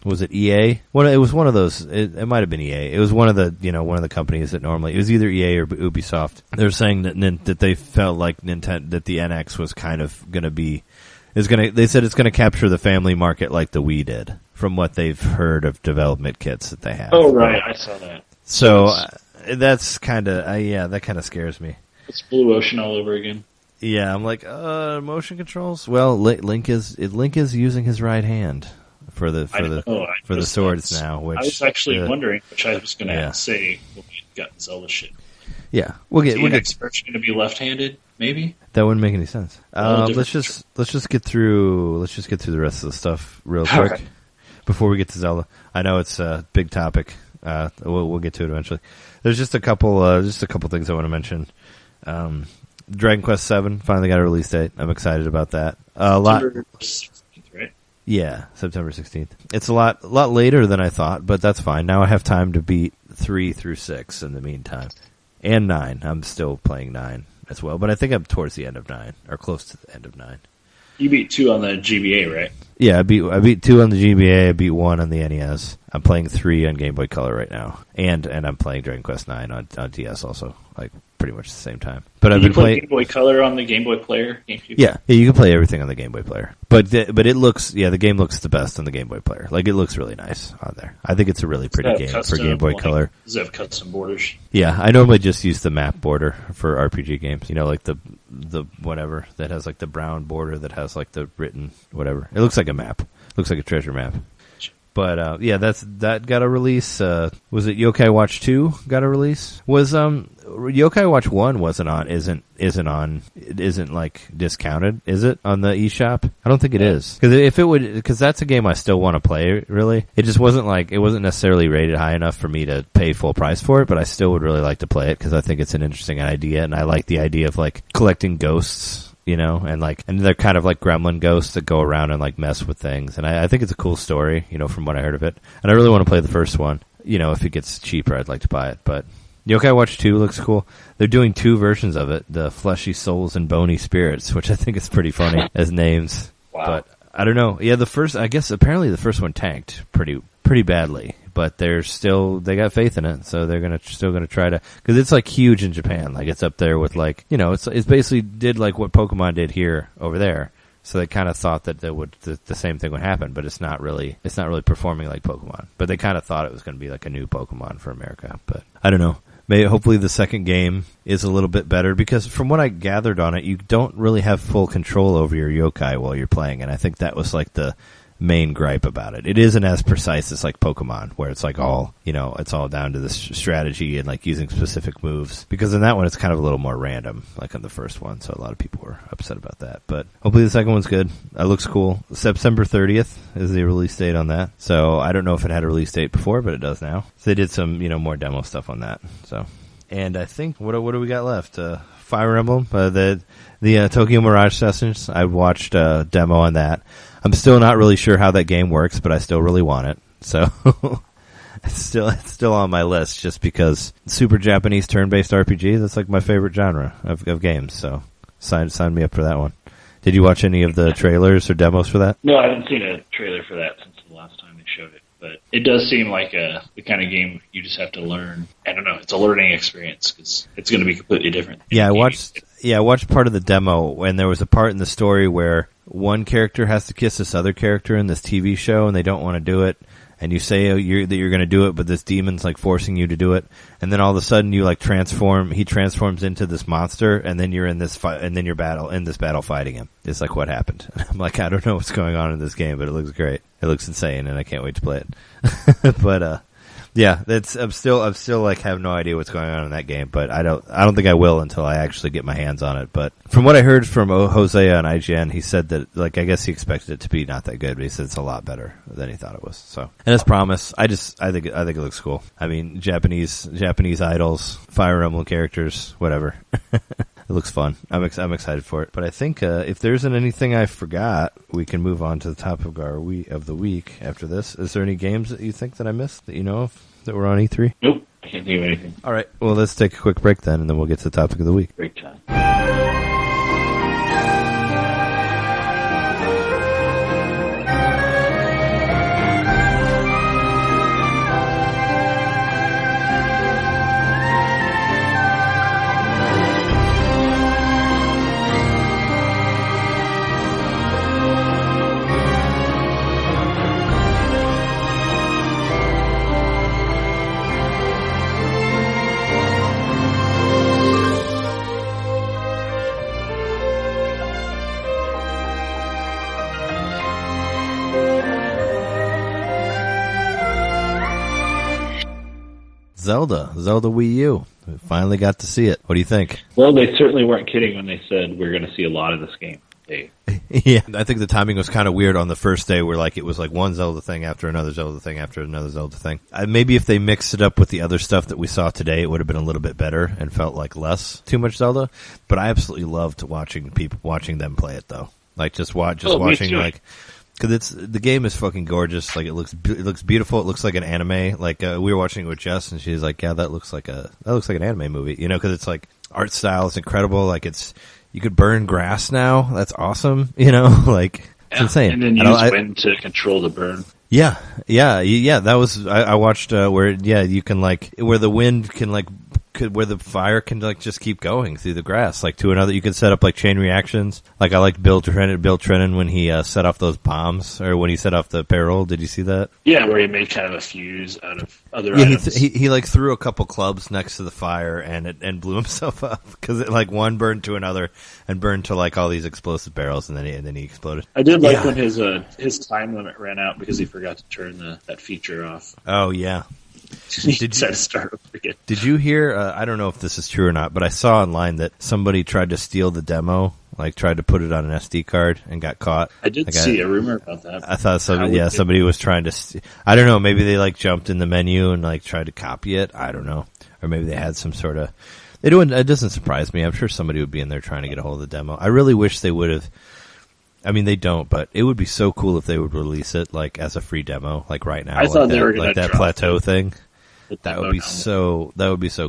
was it EA? It was one of those. It might have been EA. It was one of the companies that normally, it was either EA or Ubisoft. They're saying that they felt like Nintendo, that the NX was kind of going to be, they said it's going to capture the family market like the Wii did, from what they've heard of development kits that they have. Oh right, I saw that. So that's kind of that kind of scares me. It's Blue Ocean all over again. Yeah, I'm like, motion controls. Well, Link is using his right hand for the swords now. Which I was actually wondering, which I was going to say when we got Zelda shit. Yeah, we'll get next version going to be left-handed. Maybe that wouldn't make any sense. Let's just get through the rest of the stuff real quick before we get to Zelda. I know it's a big topic. We'll get to it eventually. There's just a couple things I want to mention. Dragon Quest VII finally got a release date. I'm excited about that. September 16th, right? Yeah, September 16th. It's a lot later than I thought, but that's fine. Now I have time to beat 3 through 6 in the meantime. And 9. I'm still playing 9 as well, but I think I'm towards the end of 9, or close to the end of 9. You beat 2 on the GBA, right? Yeah, I beat 2 on the GBA, I beat 1 on the NES. I'm playing 3 on Game Boy Color right now. And I'm playing Dragon Quest 9 on DS also, like pretty much the same time. But I've been playing Game Boy Color on the Game Boy Player. Yeah, you can play everything on the Game Boy Player. But it looks, the game looks the best on the Game Boy Player. Like, it looks really nice on there. I think it's a really pretty game for Game Boy Color. Does it have custom borders? Yeah, I normally just use the map border for RPG games. You know, like the whatever that has like the brown border that has like the written whatever. It looks like a map. It looks like a treasure map. But that got a release. Was it Yokai Watch 2 got a release? Was Yokai Watch 1 isn't like discounted, is it, on the eShop? I don't think it is. Because that's a game I still want to play, really. It just wasn't necessarily rated high enough for me to pay full price for it, but I still would really like to play it because I think it's an interesting idea, and I like the idea of like collecting ghosts. You know, and they're kind of like gremlin ghosts that go around and like mess with things. And I think it's a cool story, you know, from what I heard of it. And I really want to play the first one. You know, if it gets cheaper, I'd like to buy it. But Yokai Watch 2 looks cool. They're doing 2 versions of it, the Fleshy Souls and Boney Spirits, which I think is pretty funny as names. Wow. But I don't know. Yeah, apparently the first one tanked pretty badly. But they got faith in it, so they're still gonna try to, because it's like huge in Japan, like it's up there with like, you know, it's basically did like what Pokemon did here over there, so they kind of thought that the same thing would happen, but it's not really performing like Pokemon, but they kind of thought it was gonna be like a new Pokemon for America, but I don't know. Hopefully the second game is a little bit better, because from what I gathered on it, you don't really have full control over your yokai while you're playing, and I think that was like the main gripe about it. It isn't as precise as like Pokemon, where it's like all, you know, it's all down to the strategy and like using specific moves, because in that one it's kind of a little more random, like on the first one, so a lot of people were upset about that. But hopefully the second one's good. It looks cool. September 30th is the release date on that, so I don't know if it had a release date before, but it does now. So they did some, you know, more demo stuff on that, so And I think what do we got left? Fire Emblem, the Tokyo Mirage Sessions. I watched a demo on that. I'm still not really sure how that game works, but I still really want it. So it's still on my list just because super Japanese turn-based RPG. That's like my favorite genre of games. So sign me up for that one. Did you watch any of the trailers or demos for that? No, I haven't seen a trailer for that since the last time they showed it. But it does seem like the kind of game you just have to learn. I don't know. It's a learning experience because it's going to be completely different. Yeah, I watched part of the demo, and there was a part in the story where one character has to kiss this other character in this TV show, and they don't want to do it. And you say that you're going to do it, but this demon's like forcing you to do it. And then all of a sudden you like he transforms into this monster, and then you're in this fight, and then you're in this battle fighting him. It's like, what happened? And I'm like, I don't know what's going on in this game, but it looks great. It looks insane, and I can't wait to play it. But, yeah, I'm still like have no idea what's going on in that game, but I don't think I will until I actually get my hands on it. But from what I heard from Jose on IGN, he said that, like, I guess he expected it to be not that good, but he said it's a lot better than he thought it was. So, and as promised, I think it looks cool. I mean, Japanese idols, Fire Emblem characters, whatever. It looks fun. I'm excited for it. But I think if there isn't anything I forgot, we can move on to the topic of the week after this. Is there any games that you think that I missed that you know of that were on E3? Nope. I can't think of anything. All right. Well, let's take a quick break then, and then we'll get to the topic of the week. Break time. Zelda Wii U. We finally got to see it. What do you think? Well, they certainly weren't kidding when they said we're going to see a lot of this game. Yeah, I think the timing was kind of weird on the first day where like it was like one Zelda thing after another Zelda thing after another Zelda thing. Maybe if they mixed it up with the other stuff that we saw today, it would have been a little bit better and felt like too much Zelda. But I absolutely loved watching them play it though. Like watching like. Because the game is fucking gorgeous. Like it looks beautiful. It looks like an anime. Like we were watching it with Jess, and she's like, "Yeah, that looks like an anime movie." You know, because it's like art style is incredible. Like you could burn grass now. That's awesome. You know, like it's insane. And then use wind to control the burn. Yeah. That was I watched where you can like where the wind can like. Where the fire can like just keep going through the grass, like to another. You can set up like chain reactions. Like I liked Bill Trennan when he set off those bombs, or when he set off the barrel. Did you see that? Yeah, where he made kind of a fuse out of other items. He like threw a couple clubs next to the fire and blew himself up because it like one burned to another and burned to like all these explosive barrels, and then he exploded. I did like when his time limit ran out because he forgot to turn that feature off. Oh yeah. Did you hear, I don't know if this is true or not, but I saw online that somebody tried to steal the demo, like tried to put it on an SD card and got caught. I did see a rumor about that. I thought somebody was trying to, I don't know, maybe they like jumped in the menu and like tried to copy it. I don't know. Or maybe they had some sort of, it doesn't surprise me. I'm sure somebody would be in there trying to get a hold of the demo. I really wish they would have. I mean, they don't, but it would be so cool if they would release it like as a free demo, like right now. I thought they were going to that plateau thing. That would be so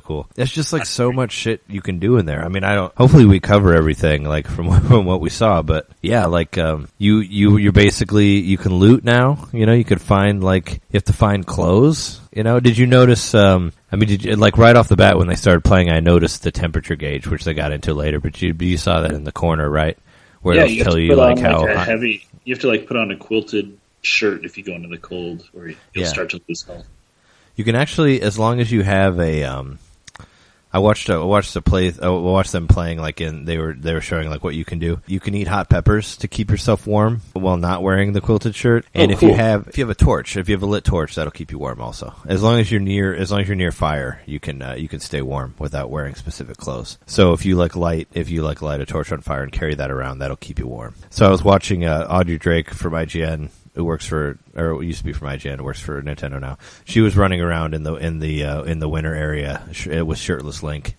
cool. It's just like so much shit you can do in there. I mean, hopefully we cover everything like from what we saw, but yeah, like, you're basically, you can loot now, you know, you could find like, you have to find clothes, you know. Did you notice, did you, like right off the bat when they started playing, I noticed the temperature gauge, which they got into later, but you saw that in the corner, right? Where they'll tell you like how heavy, you have to like put on a quilted shirt if you go into the cold, or you'll start to lose health. You can actually, as long as you have a, I watched them playing like they were showing like what you can do. You can eat hot peppers to keep yourself warm while not wearing the quilted shirt. And cool. if you have a torch, if you have a lit torch, that'll keep you warm also. As long as you're near fire, you can stay warm without wearing specific clothes. So if you light a torch on fire and carry that around, that'll keep you warm. So I was watching Audrey Drake from IGN who works for, or it used to be from IGN, works for Nintendo now. She was running around in the winter area with shirtless Link,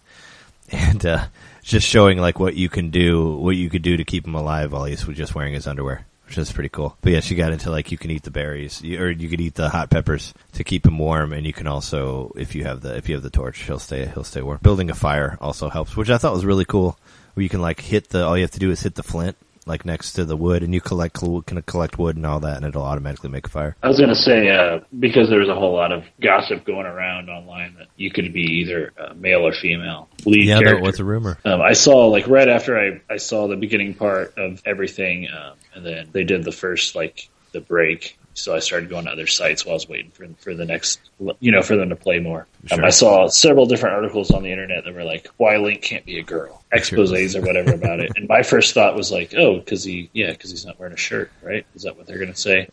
and just showing like what you could do to keep him alive while he's just wearing his underwear, which is pretty cool. But yeah, she got into like you can eat the berries, or you could eat the hot peppers to keep him warm, and you can also, if you have the torch, he'll stay warm. Building a fire also helps, which I thought was really cool. Where you can like all you have to do is hit the flint like next to the wood, and you can collect wood and all that, and it'll automatically make a fire. I was going to say, because there was a whole lot of gossip going around online that you could be either male or female lead character. Yeah, that was a rumor. I saw, like, right after I saw the beginning part of everything, and then they did the first, like, the break. So I started going to other sites while I was waiting for the next, for them to play more. Sure. I saw several different articles on the internet that were like, why Link can't be a girl, exposés or whatever about it. And my first thought was like, oh, because he's not wearing a shirt, right? Is that what they're going to say?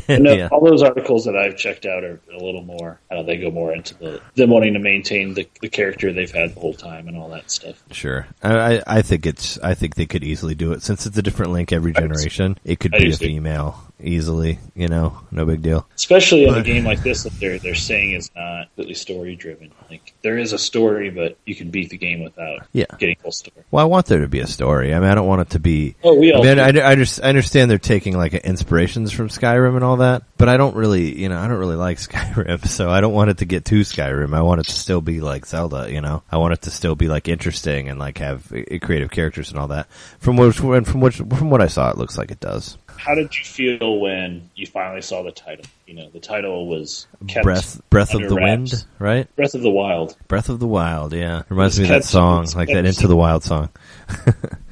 And no, all those articles that I've checked out are a little more, they go more into them wanting to maintain the character they've had the whole time and all that stuff. Sure. I think they could easily do it. Since it's a different Link every generation, it could be a female easily, no big deal. Especially in a game like this that they're saying is not completely story driven. Like, there is a story, but you can beat the game without getting full story. Well, I want there to be a story. I mean, I don't want it to be. Oh, we all. I understand they're taking like inspirations from Skyrim and all that, but I don't really, I don't really like Skyrim, so I don't want it to get too Skyrim. I want it to still be like Zelda, I want it to still be like interesting and like have creative characters and all that. From what I saw, it looks like it does. How did you feel when you finally saw the title? The title was kept Breath of the wraps. Wind, right? Breath of the Wild. Breath of the Wild, yeah. Reminds me of that song, like that Into the Wild song.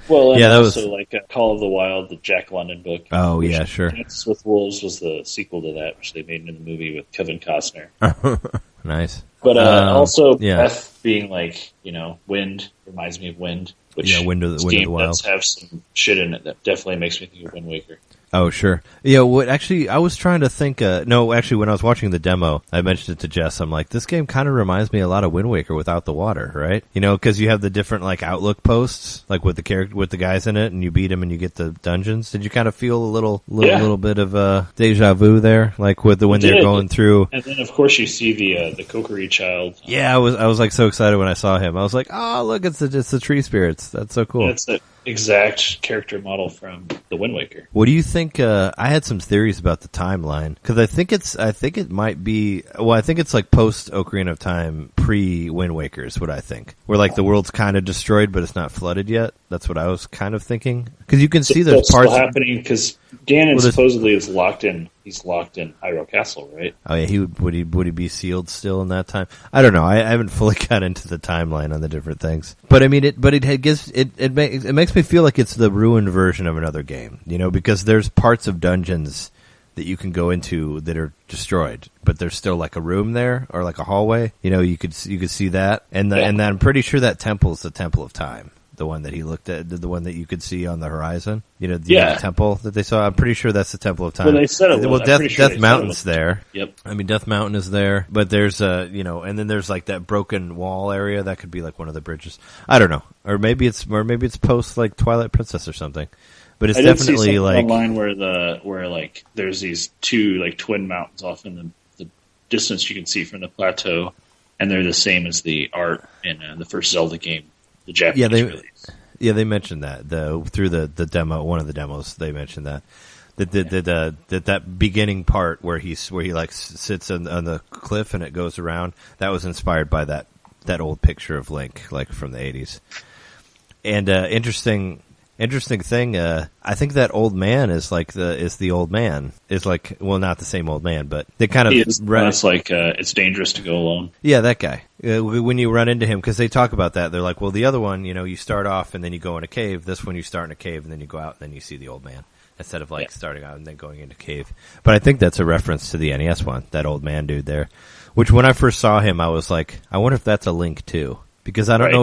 Well, and yeah, that also like Call of the Wild, the Jack London book. Oh, yeah, sure. Dances with Wolves was the sequel to that, which they made into the movie with Kevin Costner. Nice. But also, Breath being like, wind, reminds me of Wind. Which Wind of the Wild does have some shit in it that definitely makes me think of Wind Waker. Oh, sure. Yeah, I was trying to think, when I was watching the demo, I mentioned it to Jess, I'm like, this game kind of reminds me a lot of Wind Waker without the water, right? Because you have the different, like, outlook posts, like with the guys in it, and you beat them and you get the dungeons. Did you kind of feel a little bit of, deja vu there? Like when they're going through. And then, of course, you see the Kokiri child. Yeah, I was like so excited when I saw him. I was like, oh, look, it's the tree spirits. That's so cool. That's the exact character model from the Wind Waker. What do you think? I had some theories about the timeline because I think it might be. Well, I think it's like post Ocarina of Time, pre Wind Waker is what I think. Where like the world's kind of destroyed, but it's not flooded yet. That's what I was kind of thinking because you can see there's parts still happening because Ganon supposedly is locked in. He's locked in Hyrule Castle, right? Oh yeah, would he be sealed still in that time? I don't know. I haven't fully got into the timeline on the different things, but I mean it makes me feel like it's the ruined version of another game, because there's parts of dungeons that you can go into that are destroyed, but there's still like a room there or like a hallway. You could see that, and I'm pretty sure that temple is the Temple of Time. The one that he looked at, the one that you could see on the horizon, the temple that they saw. I'm pretty sure that's the Temple of Time. Well, they said it was. Death Mountain's there. Yep. I mean, Death Mountain is there, but there's and then there's like that broken wall area that could be like one of the bridges. I don't know, or maybe it's post like Twilight Princess or something. But it's definitely like online where like there's these two like twin mountains off in the distance you can see from the plateau, and they're the same as the art in the first Zelda game. The Japanese release. Yeah, they mentioned that through the demo. One of the demos, they mentioned that beginning part where he like sits on the cliff and it goes around. That was inspired by that old picture of Link, like from the 80s. And interesting thing. I think that old man is the old man. Is like, well, not the same old man, but they kind of. It's like it's dangerous to go alone. Yeah, that guy. When you run into him, because they talk about that, they're like, well, the other one, you start off and then you go in a cave. This one, you start in a cave and then you go out and then you see the old man instead of starting out and then going into cave. But I think that's a reference to the NES one, that old man dude there. Which when I first saw him, I was like, I wonder if that's a Link too. Because I don't know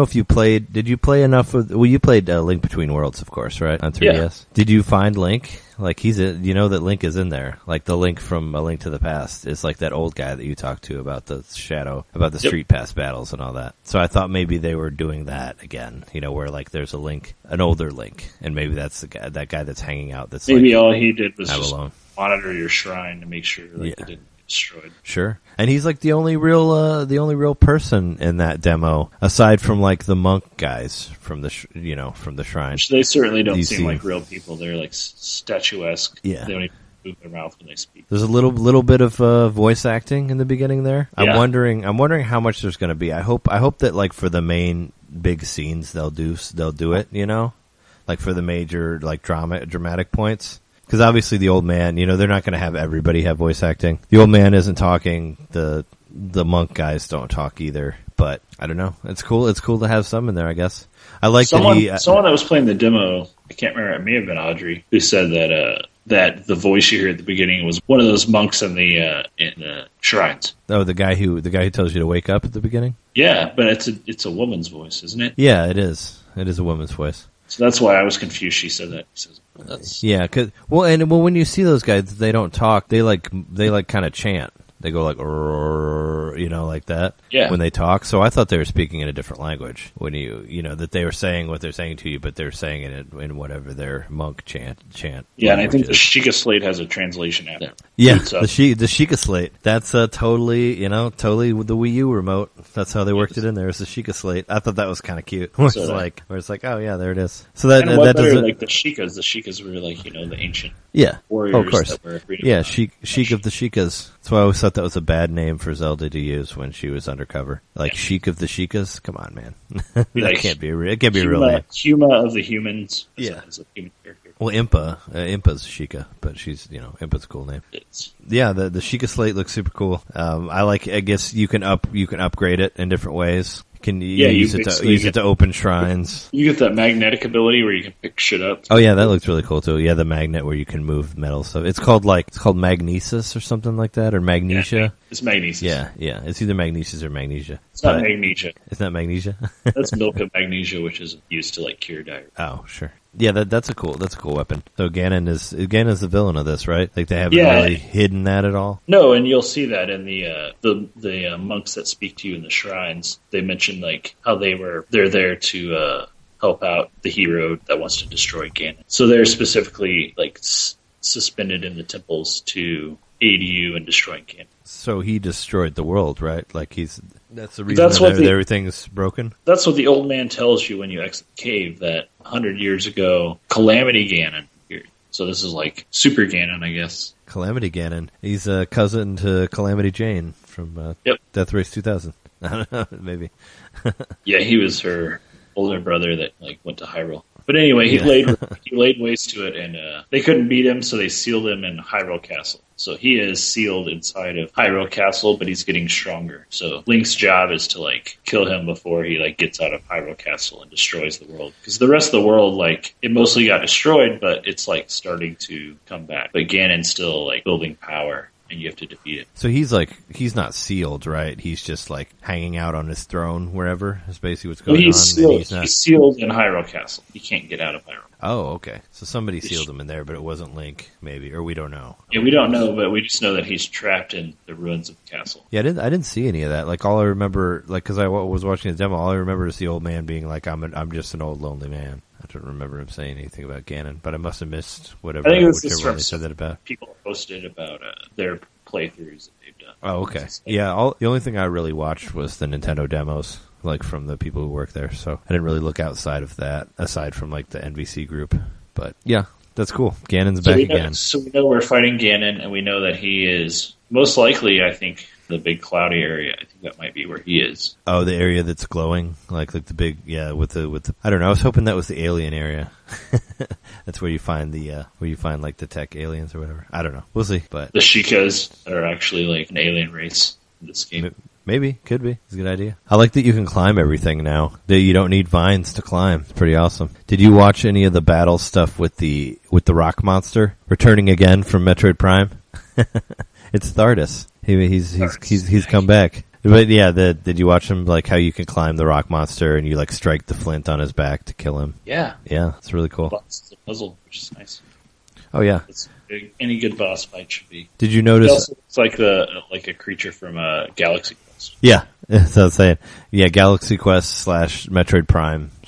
if you played. Did you play enough of? Well, you played Link Between Worlds, of course, right, on 3DS. Yeah. Did you find Link? Like you know that Link is in there. Like the Link from A Link to the Past is like that old guy that you talked to about the Street Pass battles and all that. So I thought maybe they were doing that again. You know, where like there's a Link, an older Link, and maybe that's that guy that's hanging out. That's maybe all he did was just alone. Monitor your shrine to make sure it didn't get destroyed. Sure. And he's like the only real person in that demo, aside from like the monk guys from the from the shrine. Which they certainly don't seem like real people. They're like statuesque. Yeah. They don't even move their mouth when they speak. There's a little bit of voice acting in the beginning there. Yeah. I'm wondering how much there's going to be. I hope that like for the main big scenes they'll do it. You know, like for the major like dramatic points. Because obviously the old man, they're not going to have everybody have voice acting. The old man isn't talking. The monk guys don't talk either. But I don't know. It's cool. It's cool to have some in there, I guess. I like someone that was playing the demo. I can't remember. It may have been Audrey who said that the voice you hear at the beginning was one of those monks in the shrines. Oh, the guy who tells you to wake up at the beginning. Yeah, but it's a woman's voice, isn't it? Yeah, it is. It is a woman's voice. So that's why I was confused. She said that. She says, well, that's... Yeah, when you see those guys, they don't talk. They kind of chant. They go like, like that. Yeah. When they talk. So I thought they were speaking in a different language. When that they were saying what they're saying to you, but they're saying it in whatever their monk chant. Yeah, and I think the Sheikah Slate has a translation app. Yeah, the Sheikah Slate. That's totally the Wii U remote. That's how they worked it in there. It's the Sheikah Slate. I thought that was kind of cute. Where it's like, oh yeah, there it is. So that doesn't like the Sheikas. The Sheikas were like the ancient warriors. Oh, of course. That were Yeah, Sheik of the Sheikas. That's why I always thought that was a bad name for Zelda to use when she was undercover. Like Sheik of the Sheikas. Come on, man. That can't be a real name. Huma of the humans. Is a human character. Well, Impa's Sheikah, but she's Impa's a cool name. Yeah, the Sheikah Slate looks super cool. I guess you can upgrade it in different ways. Can you use it to open shrines? You get that magnetic ability where you can pick shit up. Oh yeah, that looks really cool too. Yeah, the magnet where you can move metal stuff. It's called magnesis or something like that, or magnesia. Yeah, it's magnesis. Yeah. It's either magnesis or magnesia. It's not magnesia. It's not magnesia. That's milk of magnesia, which is used to cure diarrhea. Oh, sure. Yeah, that's a cool weapon. So Ganon is the villain of this, right? Like they haven't really hidden that at all. No, and you'll see that in the monks that speak to you in the shrines. They mention how they're there to help out the hero that wants to destroy Ganon. So they're specifically suspended in the temples to aid you in destroying Ganon. So he destroyed the world, right? That's the reason everything's broken? That's what the old man tells you when you exit the cave, that 100 years ago, Calamity Ganon appeared. So this is Super Ganon, I guess. Calamity Ganon. He's a cousin to Calamity Jane from Death Race 2000. I don't know, maybe. Yeah, he was her older brother that went to Hyrule. But anyway, he laid waste to it, and they couldn't beat him, so they sealed him in Hyrule Castle. So he is sealed inside of Hyrule Castle, but he's getting stronger. So Link's job is to kill him before he gets out of Hyrule Castle and destroys the world. Because the rest of the world, it mostly got destroyed, but it's starting to come back. But Ganon's still building power, and you have to defeat it. So he's not sealed, right? He's just hanging out on his throne wherever. Is basically what's going on. He's sealed in Hyrule Castle. He can't get out of Hyrule. Oh, okay. So somebody sealed him in there, but it wasn't Link, maybe, or we don't know. Yeah, we don't know, but we just know that he's trapped in the ruins of the castle. Yeah, I didn't see any of that. All I remember, because I was watching the demo, all I remember is the old man being I'm just an old lonely man. I don't remember him saying anything about Ganon, but I must have missed whichever one they said that about. People posted about their playthroughs that they've done. Oh, okay. Yeah, the only thing I really watched was the Nintendo demos, from the people who work there. So I didn't really look outside of that, aside from the NVC group. But yeah, that's cool. Ganon's back again. So we know we're fighting Ganon, and we know that he is most likely, I think, the big cloudy area. I think that might be where he is. Oh, the area that's glowing, like the big, with the. I don't know. I was hoping that was the alien area. That's where you find the tech aliens or whatever. I don't know. We'll see. But the Sheikas are actually an alien race in this game. Maybe, could be. It's a good idea. I like that you can climb everything now. That you don't need vines to climb. It's pretty awesome. Did you watch any of the battle stuff with the rock monster returning again from Metroid Prime? It's Thardus. He's come back. But yeah, did you watch him, like how you can climb the rock monster and you like strike the flint on his back to kill him? Yeah. Yeah, it's really cool. It's a puzzle, which is nice. Oh yeah. It's any good boss fight should be. Did you notice? It's like a creature from Galaxy Quest. Yeah, that's what I was saying. Yeah, Galaxy Quest / Metroid Prime /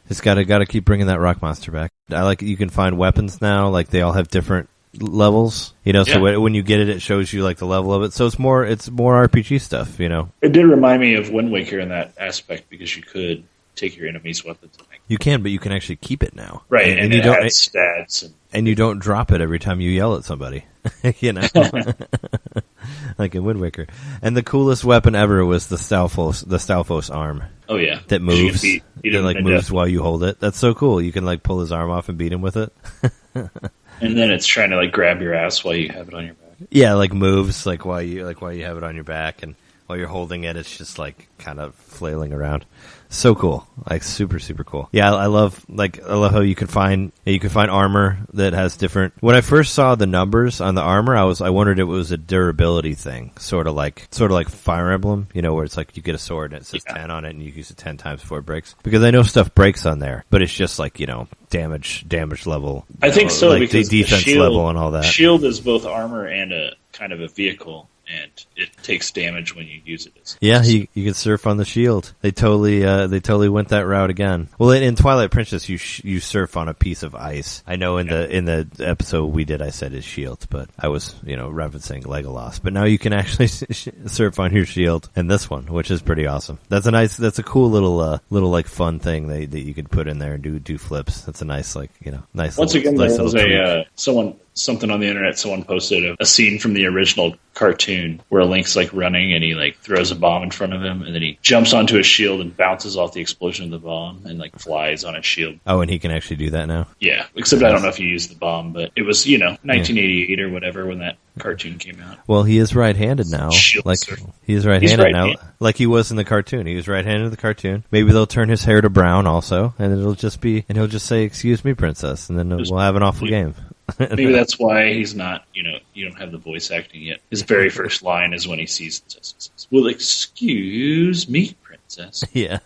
It's gotta keep bringing that rock monster back. I like you can find weapons now. Like they all have different levels. So when you get it, it shows you like the level of it. So it's more RPG stuff. It did remind me of Wind Waker in that aspect because you could take your enemy's weapons. You can, but you can actually keep it now. Right, and you don't stats. And you don't drop it every time you yell at somebody. Like in Wind Waker. And the coolest weapon ever was the Stalfos arm. Oh yeah, that moves. That moves while you hold it. That's so cool. You can like pull his arm off and beat him with it. And then it's trying to like grab your ass while you have it on your back. Yeah, like moves while you have it on your back, and while you're holding it, it's just like kind of flailing around. So cool, like super super cool. Yeah, I love how you can find armor that has different. When I first saw the numbers on the armor, I wondered if it was a durability thing, sort of like Fire Emblem, where it's like you get a sword and it says 10 on it, and you use it 10 times before it breaks. Because I know stuff breaks on there, but it's just like damage level. I think so, like because the defense level and all that. Shield is both armor and a kind of a vehicle. And it takes damage when you use it. Yeah, you can surf on the shield. They totally went that route again. Well, in Twilight Princess, you surf on a piece of ice. I know in the episode we did, I said his shield, but I was referencing Legolas. But now you can actually surf on your shield in this one, which is pretty awesome. That's a cool little like fun thing that you could put in there and do flips. That's a nice nice. Once again, there was something on the internet. Someone posted a scene from the original cartoon where Link's like running and he like throws a bomb in front of him and then he jumps onto his shield and bounces off the explosion of the bomb and like flies on his shield. Oh, and he can actually do that now? Yeah, except I don't know if you used the bomb, but it was 1988 or whatever when that cartoon came out. Well, he is right-handed now. He is right-handed now, like he was in the cartoon. He was right-handed in the cartoon. Maybe they'll turn his hair to brown also, and he'll just say, "Excuse me, princess," and then we'll have an awful game. Maybe that's why he's not, you don't have the voice acting yet. His very first line is when he sees princess. Well, excuse me, princess. Yeah.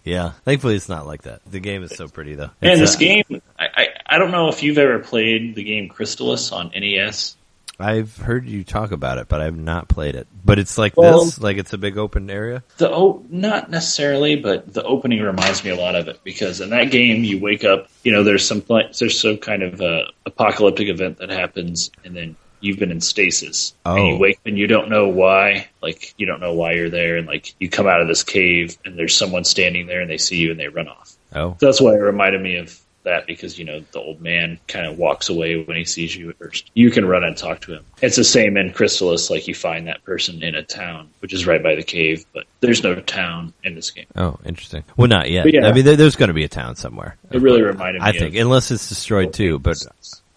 Yeah. Thankfully it's not like that. The game is so pretty though. And this game, I don't know if you've ever played the game Crystalis on NES. I've heard you talk about it, but I've not played it. But it's like this? Like it's a big open area? Not necessarily, but the opening reminds me a lot of it, because in that game you wake up, there's some kind of apocalyptic event that happens, and then you've been in stasis. Oh. And you wake and you don't know why. Like, you don't know why you're there, and like you come out of this cave and there's someone standing there and they see you and they run off. Oh. So that's why it reminded me of that, because the old man kind of walks away when he sees you at first. You can run and talk to him. It's the same in Crystalis, like you find that person in a town, which is right by the cave, but there's no town in this game. Oh, interesting. Well, not yet. Yeah, I mean, there's going to be a town somewhere. It really reminded me. I think, unless it's destroyed too, but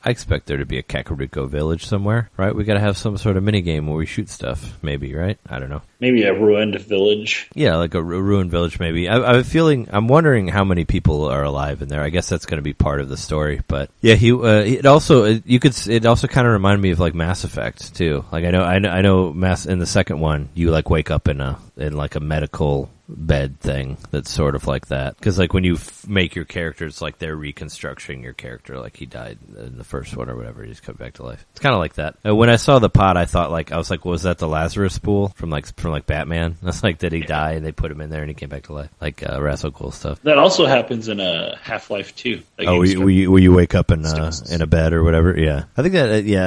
I expect there to be a Kakariko village somewhere, right? We got to have some sort of mini game where we shoot stuff, maybe, right? I don't know. Maybe a ruined village. Yeah, like a ruined village, maybe. I'm wondering how many people are alive in there. I guess that's going to be part of the story. But yeah, it also kind of reminded me of like Mass Effect too. Like I know in the second one, you like wake up in like a medical bed thing that's sort of like that, because like when you make your character, it's like they're reconstructing your character, like he died in the first one or whatever, he just comes back to life. It's kind of like that. When I saw the pod, I was like, was that the Lazarus spool from Batman? That's like, did he die and they put him in there and he came back to life? Like so cool stuff. That also happens in Half-Life 2. Where you wake up in a bed or whatever. Yeah, I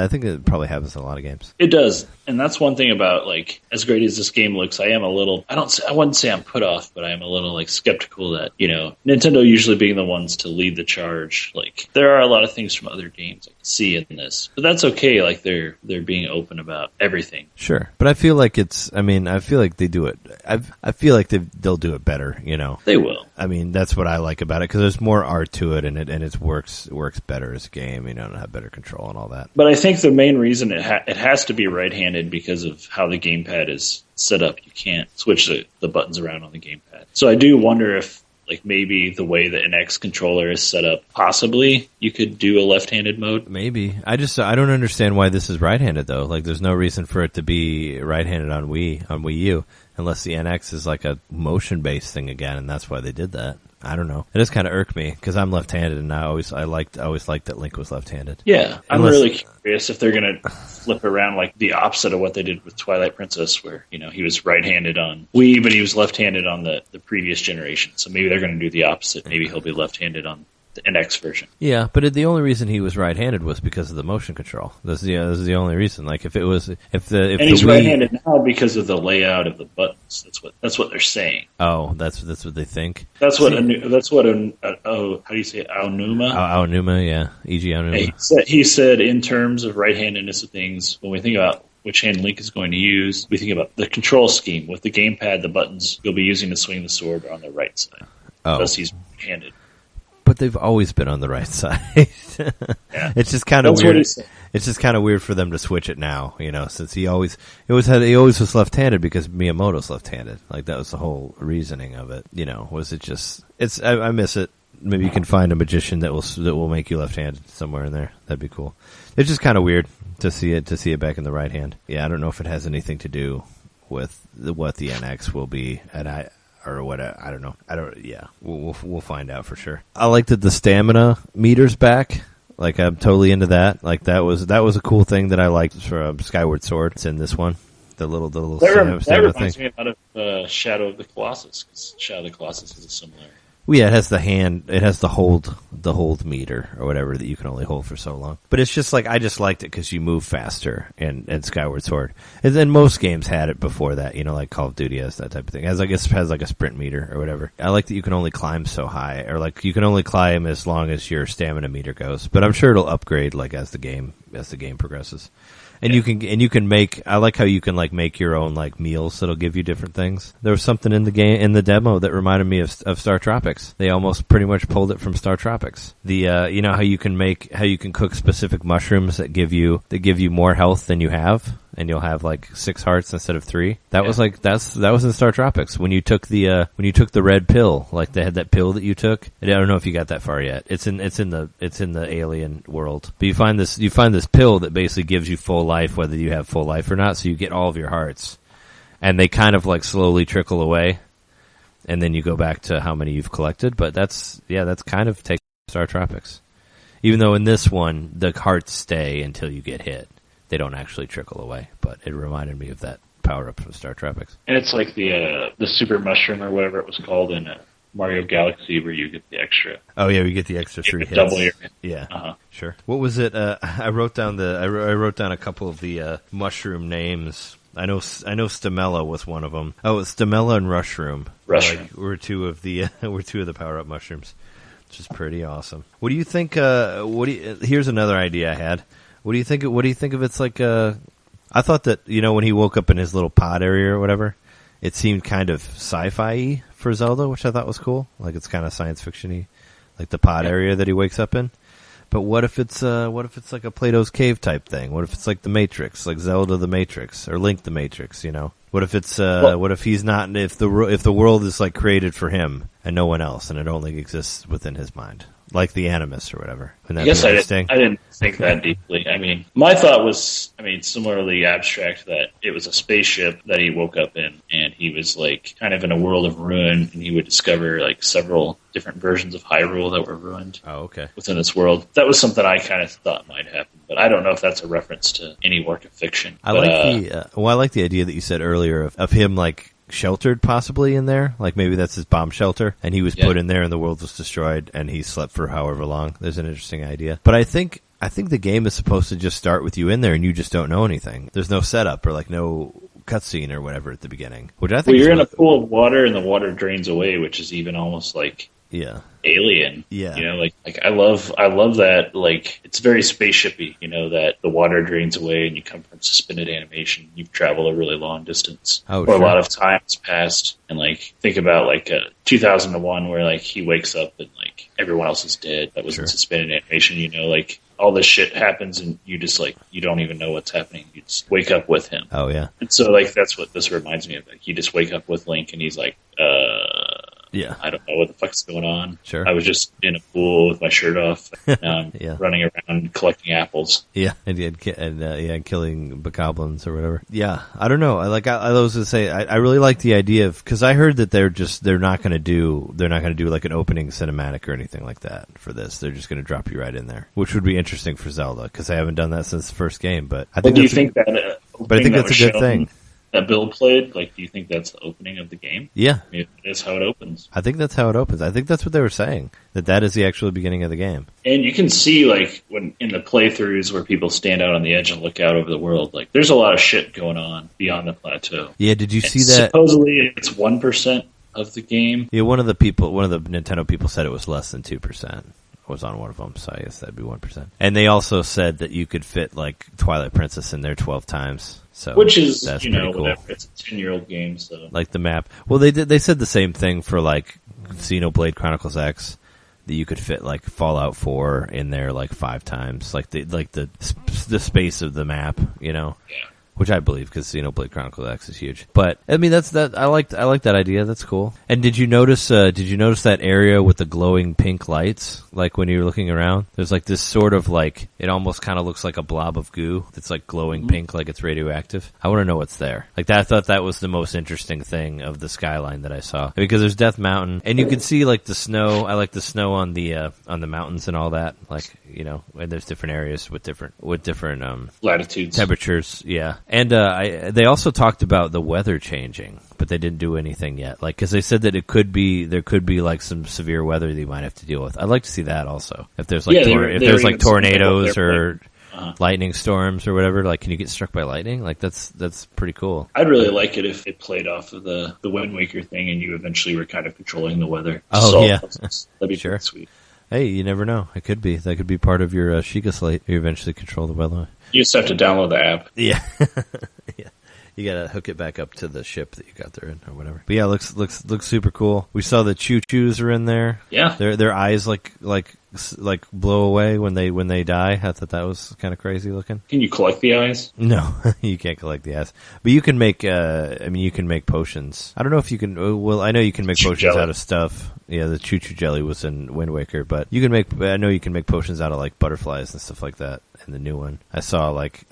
think it probably happens in a lot of games. It does, and that's one thing about, like, as great as this game looks, I am a little. I wouldn't say I'm put off, but I am a little like skeptical that Nintendo usually being the ones to lead the charge. Like, there are a lot of things from other games I can see in this, but that's okay. Like, they're being open about everything. Sure, but I feel like I feel like they do it. I feel like they'll do it better. They will. I mean, that's what I like about it, because there's more art to it, and it works better as a game. And have better control and all that. But I think the main reason it has to be right-handed because of how the gamepad is set up. You can't switch the buttons around on the gamepad. So I do wonder if like maybe the way the NX controller is set up, possibly you could do a left-handed mode. Maybe. I don't understand why this is right-handed though. Like there's no reason for it to be right-handed on Wii U, unless the NX is like a motion-based thing again, and that's why they did that. I don't know. It just kind of irked me because I'm left-handed, and I always liked that Link was left-handed. Yeah, I'm really curious if they're gonna flip around like the opposite of what they did with Twilight Princess, where he was right-handed on Wii, but he was left-handed on the previous generation. So maybe they're gonna do the opposite. Maybe he'll be left-handed on the NX version. Yeah, but the only reason he was right-handed was because of the motion control. This is the only reason. Like if he's right-handed now because of the layout of the buttons. That's what they're saying. Oh, that's what they think. How do you say it? Aonuma? Aonuma, yeah, E.G. Aonuma. He said in terms of right-handedness of things, when we think about which hand Link is going to use, we think about the control scheme. With the gamepad, the buttons you'll be using to swing the sword are on the right side. Oh. Thus he's right-handed. But they've always been on the right side. Yeah. It's just kind of weird. It's just kind of weird for them to switch it now, since he always was left-handed because Miyamoto's left-handed. Like that was the whole reasoning of it. I miss it. Maybe you can find a magician that will make you left-handed somewhere in there. That'd be cool. It's just kind of weird to see it back in the right hand. Yeah, I don't know if it has anything to do with what the NX will be, or what, I don't know. We'll find out for sure. I like that the stamina meter's back. Like I'm totally into that. Like that was a cool thing that I liked from Skyward Sword. It's in this one. The little stamina reminds thing. me of Shadow of the Colossus, because Shadow of the Colossus is a similar. Well, yeah, it has the hold meter or whatever that you can only hold for so long. But it's just like, I just liked it because you move faster in Skyward Sword. And then most games had it before that, like Call of Duty has that type of thing. It has like a sprint meter or whatever. I like that you can only climb so high, or like you can only climb as long as your stamina meter goes. But I'm sure it'll upgrade like as the game progresses. And you can make, I like how you can like make your own like meals that'll give you different things. There was something in the demo that reminded me of Star Tropics. They almost pretty much pulled it from Star Tropics. The how you can cook specific mushrooms that give you more health than you have, and you'll have like 6 hearts instead of 3. That was in Star Tropics when you took the red pill. Like they had that pill that you took. I don't know if you got that far yet. It's in the alien world. But you find this pill that basically gives you full life whether you have full life or not, so you get all of your hearts. And they kind of like slowly trickle away, and then you go back to how many you've collected. But that's kind of taking Star Tropics. Even though in this one the hearts stay until you get hit. They don't actually trickle away, but it reminded me of that power-up from Star Tropics. And it's like the super mushroom or whatever it was called in Mario Galaxy, where you get the extra. Oh yeah, we get the extra 3 hits. Double your hit. Yeah, Sure. What was it? I wrote down a couple of the mushroom names. I know Stamella was one of them. Oh, it's Stamella and Rushroom. Were two of the power-up mushrooms, which is pretty awesome. What do you think? Here's another idea I had. What do you think of it's like I thought that, when he woke up in his little pod area or whatever, it seemed kind of sci-fi-y for Zelda, which I thought was cool. Like it's kind of science fiction-y, like the pod area that he wakes up in. But what if it's like a Plato's Cave type thing? What if it's like the Matrix, like Zelda the Matrix or Link the Matrix, What if it's what if he's not, if the world is like created for him and no one else, and it only exists within his mind? Like the Animus or whatever. I guess I didn't think that deeply. I mean, my thought was, similarly abstract, that it was a spaceship that he woke up in, and he was like kind of in a world of ruin, and he would discover like several different versions of Hyrule that were ruined. Oh, okay. Within this world. That was something I kind of thought might happen, but I don't know if that's a reference to any work of fiction. I like the idea that you said earlier of him like sheltered possibly in there, like maybe that's his bomb shelter, and he was put in there and the world was destroyed and he slept for however long. There's an interesting idea. But I think the game is supposed to just start with you in there and you just don't know anything. There's no setup or like no cutscene or whatever at the beginning, which I think you're in a pool of water and the water drains away, which is even almost like Alien. Yeah. Like I love that, like it's very spaceshipy, that the water drains away and you come from suspended animation. You travel a really long distance. Oh, or sure. A lot of time has passed, and like think about like 2001 where like he wakes up and like everyone else is dead. That was in suspended animation, like all this shit happens and you just like you don't even know what's happening. You just wake up with him. Oh yeah. And so like that's what this reminds me of. Like you just wake up with Link and he's like, Yeah. I don't know what the fuck's going on. Sure. I was just in a pool with my shirt off. Now I'm Yeah. running around collecting apples. Yeah, and killing bokoblins or whatever. Yeah, I don't know. I was gonna say, I really like the idea of, because I heard that they're not gonna do like an opening cinematic or anything like that for this. They're just gonna drop you right in there, which would be interesting for Zelda, because they haven't done that since the first game. But I think, do you think that? But I think that's a good thing. That Bill played, like, do you think that's the opening of the game? Yeah. I mean, that's how it opens. I think that's how it opens. I think that's what they were saying, that is the actual beginning of the game. And you can see, like, when in the playthroughs where people stand out on the edge and look out over the world, like, there's a lot of shit going on beyond the plateau. Yeah, did you see that? Supposedly it's 1% of the game. Yeah, one of the Nintendo people said it was less than 2%. Was on one of them, so I guess that'd be 1%. And they also said that you could fit, like, Twilight Princess in there 12 times. So which is, that's cool. Whatever. It's a 10-year-old game, so. Like the map. Well, they said the same thing for, like, Xenoblade Chronicles X, that you could fit, like, Fallout 4 in there, like, 5 times. Like the space of the map, Yeah. Which I believe, because Xenoblade Chronicles X is huge. But I mean, I like that idea. That's cool. And did you notice that area with the glowing pink lights? Like when you're looking around, there's like this sort of like, it almost kind of looks like a blob of goo that's like glowing pink, like it's radioactive. I want to know what's there. Like that, I thought that was the most interesting thing of the skyline that I saw, because there's Death Mountain, and you can see like the snow. I like the snow on the mountains and all that. Like, and there's different areas with different latitudes, temperatures. Yeah. And they also talked about the weather changing, but they didn't do anything yet. Like, because they said that there could be like some severe weather that you might have to deal with. I'd like to see that also. If there's like like tornadoes or lightning storms or whatever, like, can you get struck by lightning? Like, that's pretty cool. I'd really like it if it played off of the Wind Waker thing, and you eventually were kind of controlling the weather. Oh, yeah. That'd be Sure. pretty sweet. Hey, you never know. It could be. That could be part of your Sheikah slate. You eventually control the weather. You just have to download the app. Yeah. Yeah. You gotta hook it back up to the ship that you got there in, or whatever. But yeah, looks super cool. We saw the choo-choos are in there. Yeah. Their eyes like blow away when they die. I thought that was kind of crazy looking. Can you collect the eyes? No, you can't collect the eyes. But you can make, you can make potions. I don't know if you can, well, I know you can make potions jelly. out of stuff. Yeah, the choo-choo jelly was in Wind Waker, but I know you can make potions out of like butterflies and stuff like that in the new one. I saw like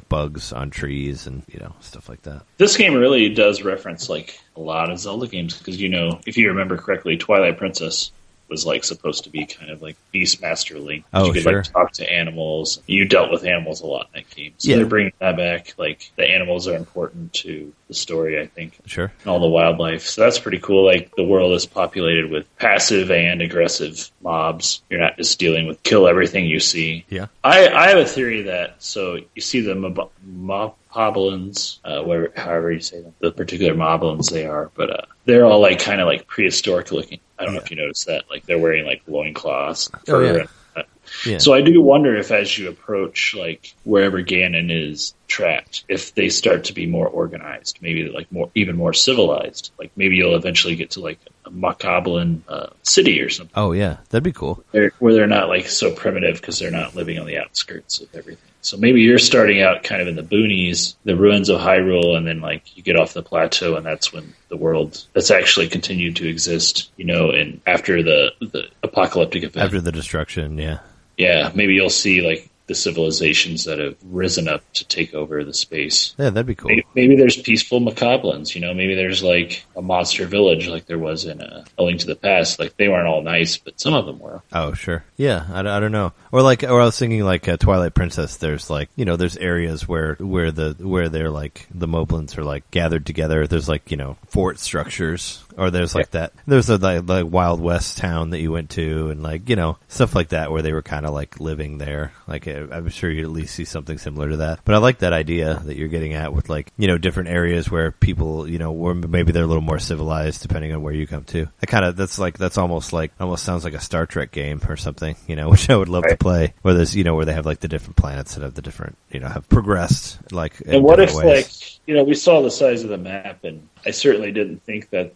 bugs on trees and, stuff like that. This game really does reference like a lot of Zelda games, because, if you remember correctly, Twilight Princess was like supposed to be kind of like Beastmaster Link. Oh, you could sure. like talk to animals. You dealt with animals a lot in that game. So they're bringing that back. Like, the animals are important to the story, I think. Sure. And all the wildlife. So that's pretty cool. Like, the world is populated with passive and aggressive mobs. You're not just dealing with kill everything you see. Yeah. I have a theory that, so you see the moblins, however you say them, the particular moblins they are, but they're all like kind of like prehistoric looking. I don't know if you noticed that. Like, they're wearing like loincloths. Oh, yeah. Yeah. So I do wonder if, as you approach like wherever Ganon is trapped, if they start to be more organized, maybe like even more civilized. Like, maybe you'll eventually get to like a Mokoblin city or something. Oh yeah, that'd be cool. Where they're not like so primitive, because they're not living on the outskirts of everything. So maybe you're starting out kind of in the boonies, the ruins of Hyrule, and then like you get off the plateau, and that's when the world that's actually continued to exist, and after the apocalyptic event. After the destruction, yeah. Yeah, maybe you'll see like the civilizations that have risen up to take over the space. Yeah, that'd be cool. Maybe there's peaceful Mokoblins, maybe there's like a monster village like there was in A Link to the Past. Like, they weren't all nice, but some of them were. Oh, sure. Yeah, I don't know. Or I was thinking like Twilight Princess, there's like, there's areas where they're like, the Moblins are like gathered together. There's like, fort structures, or there's like that. There's a like Wild West town that you went to, and like, stuff like that where they were kind of like living there. Like, I'm sure you'd at least see something similar to that. But I like that idea that you're getting at with like, different areas where people, where maybe they're a little more civilized depending on where you come to. That's almost sounds like a Star Trek game or something, which I would love to play. Where there's, where they have like the different planets that have the different, have progressed like. And what if ways. like, we saw the size of the map, and I certainly didn't think that,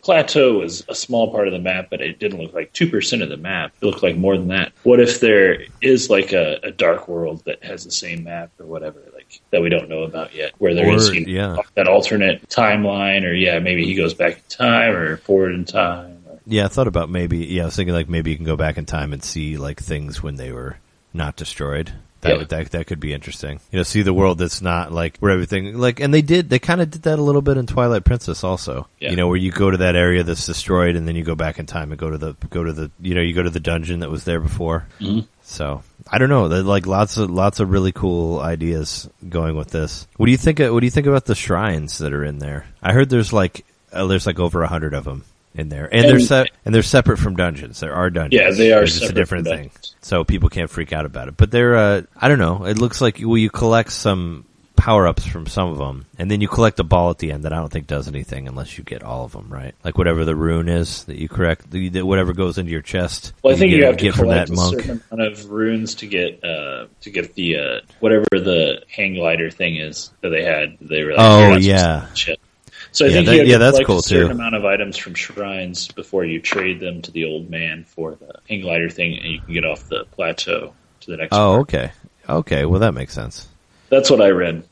Plateau was a small part of the map, but it didn't look like 2% of the map. It looked like more than that. What if there is like a dark world that has the same map or whatever, like, that we don't know about yet, where there is that alternate timeline, or maybe he goes back in time or forward in time, Yeah, I thought about maybe. Yeah, I was thinking like maybe you can go back in time and see like things when they were not destroyed. That could be interesting. See the world that's not like where everything like, and they kind of did that a little bit in Twilight Princess also. Yeah. Where you go to that area that's destroyed and then you go back in time and go to the you go to the dungeon that was there before. Mm-hmm. So I don't know. There's like lots of really cool ideas going with this. What do you think about the shrines that are in there? I heard there's like over 100 of them in there, and they're separate from dungeons. There are dungeons. Yeah, they are. It's just a different thing, so people can't freak out about it. But they're, I don't know. It looks like you collect some power ups from some of them, and then you collect a ball at the end that I don't think does anything unless you get all of them, right? Like whatever the rune is that you correct, whatever goes into your chest. Well, I think you have to collect a certain amount of runes to get the whatever the hang glider thing is that they had. They were like, shit. So I think you have to collect a certain amount of items from shrines before you trade them to the old man for the hang glider thing, and you can get off the plateau to the next one. Okay. Okay, well that makes sense. That's what I read.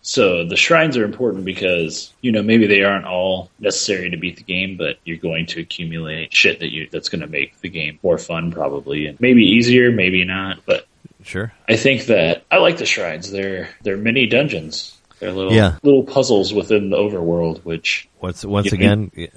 So the shrines are important because, maybe they aren't all necessary to beat the game, but you're going to accumulate shit that's going to make the game more fun probably, and maybe easier, maybe not, but sure. I think that I like the shrines. They're mini dungeons. They're little puzzles within the overworld, which once again, it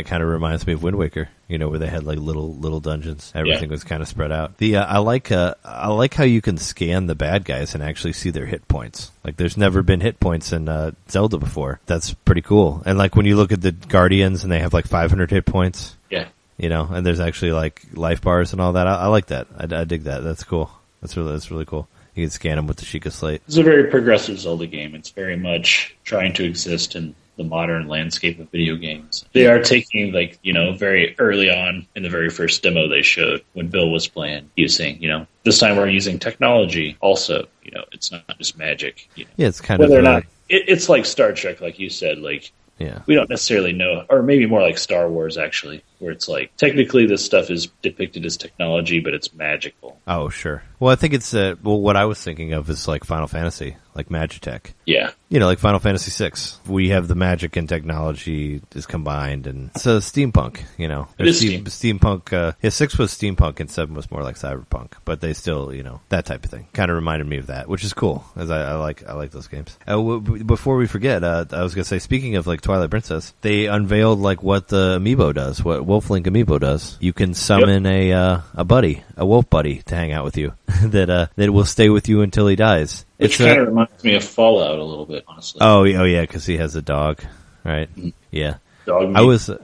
kind of reminds me of Wind Waker. Where they had like little dungeons. Everything was kind of spread out. I like how you can scan the bad guys and actually see their hit points. Like there's never been hit points in Zelda before. That's pretty cool. And like when you look at the Guardians and they have like 500 hit points. Yeah. And there's actually like life bars and all that. I like that. I dig that. That's cool. That's really cool. You can scan them with the Sheikah Slate. It's a very progressive Zelda game. It's very much trying to exist in the modern landscape of video games. They are taking, very early on in the very first demo they showed when Bill was playing, he was saying, this time we're using technology also. It's not just magic. Yeah, it's kind whether or not it's like Star Trek, like you said, we don't necessarily know, or maybe more like Star Wars, actually, where it's like, technically this stuff is depicted as technology, but it's magical. Oh, sure. Well, I think it's, what I was thinking of is like Final Fantasy, like Magitech. Yeah. Like Final Fantasy VI. We have the magic and technology is combined, and it's steampunk, It is steampunk, 6 was steampunk and 7 was more like cyberpunk, but they still, that type of thing. Kind of reminded me of that, which is cool, as I like those games. Before we forget, I was going to say, speaking of like Twilight Princess, they unveiled like what the amiibo does, what Wolf-Link amiibo does. You can summon a buddy, a wolf buddy, to hang out with you that will stay with you until he dies. Which kind of reminds me of Fallout a little bit, honestly. Oh yeah, because he has a dog, right? Mm-hmm. Yeah. Dog meat.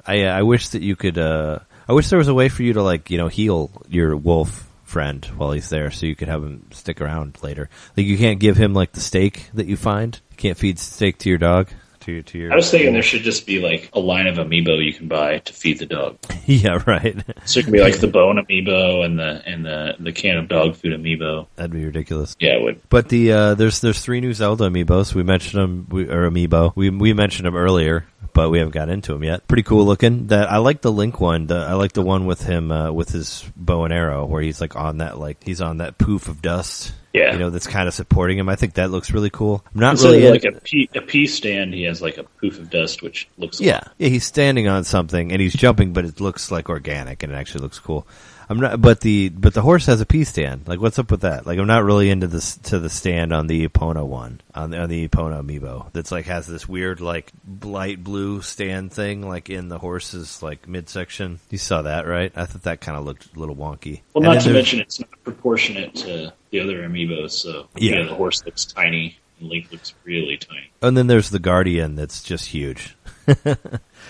I wish that you could. I wish there was a way for you to heal your wolf friend while he's there, so you could have him stick around later. Like you can't give him like the steak that you find. You can't feed steak to your dog. To your. I was thinking there should just be like a line of amiibo you can buy to feed the dog. Yeah, right. So it can be like the bone amiibo and the can of dog food amiibo. That'd be ridiculous. Yeah, it would. But there's 3 new Zelda amiibos. We mentioned them, amiibo. We mentioned them earlier, but we haven't got into them yet. Pretty cool looking. I like the Link one. I like the one with him with his bow and arrow, where he's like on that poof of dust. Yeah. That's kind of supporting him. I think that looks really cool. I'm not Instead really of like a pea stand. He has like a poof of dust, which looks. Yeah, he's standing on something and he's jumping, but it looks like organic and it actually looks cool. I'm not, but the horse has a pea stand. Like, what's up with that? Like, I'm not really into the stand on the Epona one, on the Epona amiibo. That's like has this weird like light blue stand thing like in the horse's like midsection. You saw that, right? I thought that kind of looked a little wonky. Well, not to mention it's not proportionate to the other amiibos. So the horse looks tiny and Link looks really tiny. And then there's the Guardian that's just huge.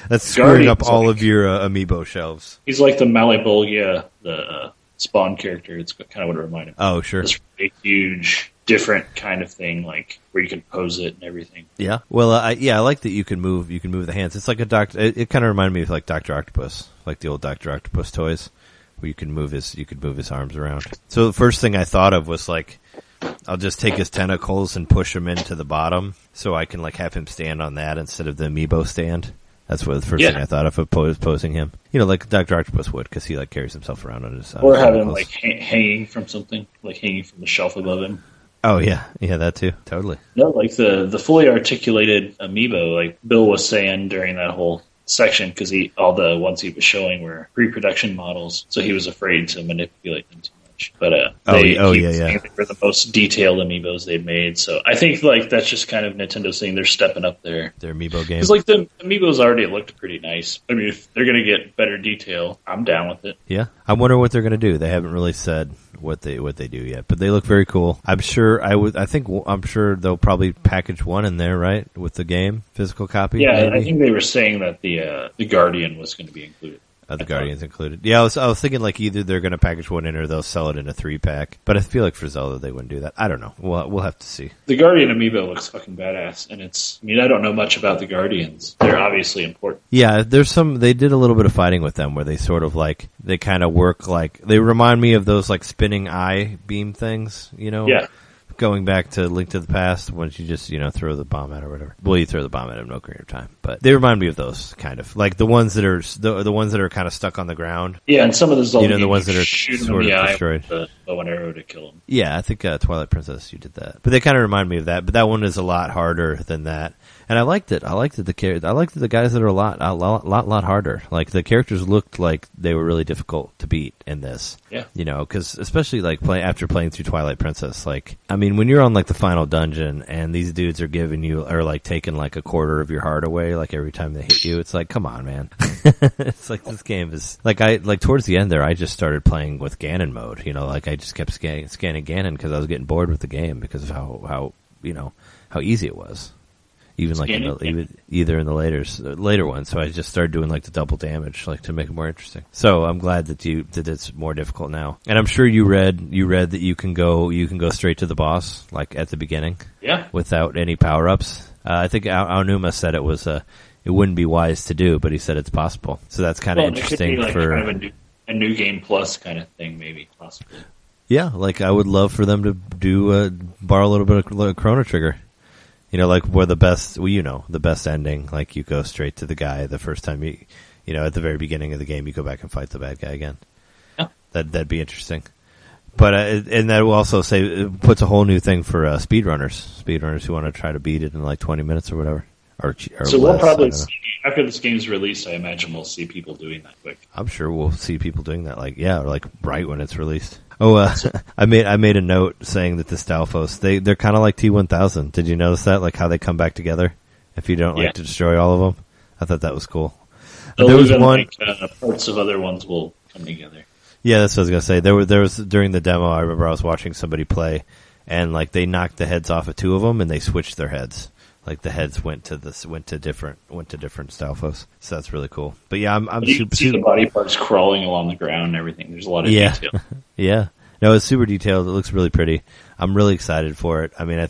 That's screwing up all of your amiibo shelves. He's like the Malibolgia, the Spawn character. It's kind of what it reminded me. Oh, sure. This really huge, different kind of thing, like where you can pose it and everything. Yeah. Well, I like that you can move the hands. It's like it kind of reminded me of like Dr. Octopus, like the old Dr. Octopus toys, where you could move his arms around. So the first thing I thought of was like, I'll just take his tentacles and push him into the bottom, so I can like have him stand on that instead of the amiibo stand. That's what the first thing I thought of posing him. Like Dr. Octopus would, because he like carries himself around on his. Or have him like hanging from something, like hanging from the shelf above him. Oh yeah, that too, totally. No, like the fully articulated amiibo, like Bill was saying during that whole section because all the ones he was showing were pre-production models, so he was afraid to manipulate them too much. But they were the most detailed amiibos they've made. So I think like that's just kind of Nintendo saying they're stepping up their amiibo game. Because like the amiibos already looked pretty nice. I mean, if they're going to get better detail, I'm down with it. Yeah, I wonder what they're going to do. They haven't really said what they do yet, but they look very cool. I'm sure they'll probably package one in there, right, with the game physical copy. Yeah, maybe? I think they were saying that the Guardian was going to be included. The Guardian's included. Yeah, I was thinking like either they're going to package one in or they'll sell it in a 3-pack. But I feel like for Zelda they wouldn't do that. I don't know. We'll have to see. The Guardian amiibo looks fucking badass, and I don't know much about the Guardians. They're obviously important. Yeah, they did a little bit of fighting with them where they sort of like, they kind of work like, they remind me of those like spinning eye beam things, you know? Yeah. Going back to Link to the Past, once you just, throw the bomb at or whatever. Well, you throw the bomb at him, no greater time. But they remind me of those, kind of. Like the ones that are, the ones that are kind of stuck on the ground. Yeah, and some of those the ones that are sort of destroyed. With the bow and arrow to kill them. Yeah, I think Twilight Princess, you did that. But they kind of remind me of that. But that one is a lot harder than that. And I liked it. I liked the guys that are a lot harder. Like the characters looked like they were really difficult to beat in this. Yeah. Because especially like after playing through Twilight Princess, like, I mean, when you're on like the final dungeon and these dudes are like taking like a quarter of your heart away, like every time they hit you, it's like, come on, man. It's like this game is like towards the end there, I just started playing with Ganon mode. Like I just kept scanning Ganon because I was getting bored with the game because of how easy it was. Even like either in the later ones, so I just started doing like the double damage, like to make it more interesting. So I'm glad that it's more difficult now. And I'm sure you read that you can go straight to the boss, like at the beginning, without any power ups. I think Aonuma said it wouldn't be wise to do, but he said it's possible. So that's kind of interesting. It could be like kind of a new game plus kind of thing, maybe possibly. Yeah, like I would love for them to borrow a little bit of Chrono Trigger. Like where the best ending, like you go straight to the guy the first time at the very beginning of the game, you go back and fight the bad guy again. Yeah. That'd be interesting. But, and that will also say, it puts a whole new thing for, speedrunners who want to try to beat it in like 20 minutes or whatever. Or so less, we'll probably see, after this game's released, I imagine we'll see people doing that quick. I'm sure we'll see people doing that, like right when it's released. Oh, I made a note saying that the Stalfos, they're kind of like T-1000. Did you notice that? Like how they come back together if you don't like to destroy all of them? I thought that was cool. There was one parts of other ones will come together. Yeah, that's what I was gonna say. There was during the demo. I remember I was watching somebody play, and like they knocked the heads off of two of them, and they switched their heads. Like the heads went to different Stalfos. So that's really cool. But yeah, I'm super. See the body parts crawling along the ground and everything. There's a lot of detail. Yeah. No, it's super detailed. It looks really pretty. I'm really excited for it. I mean, I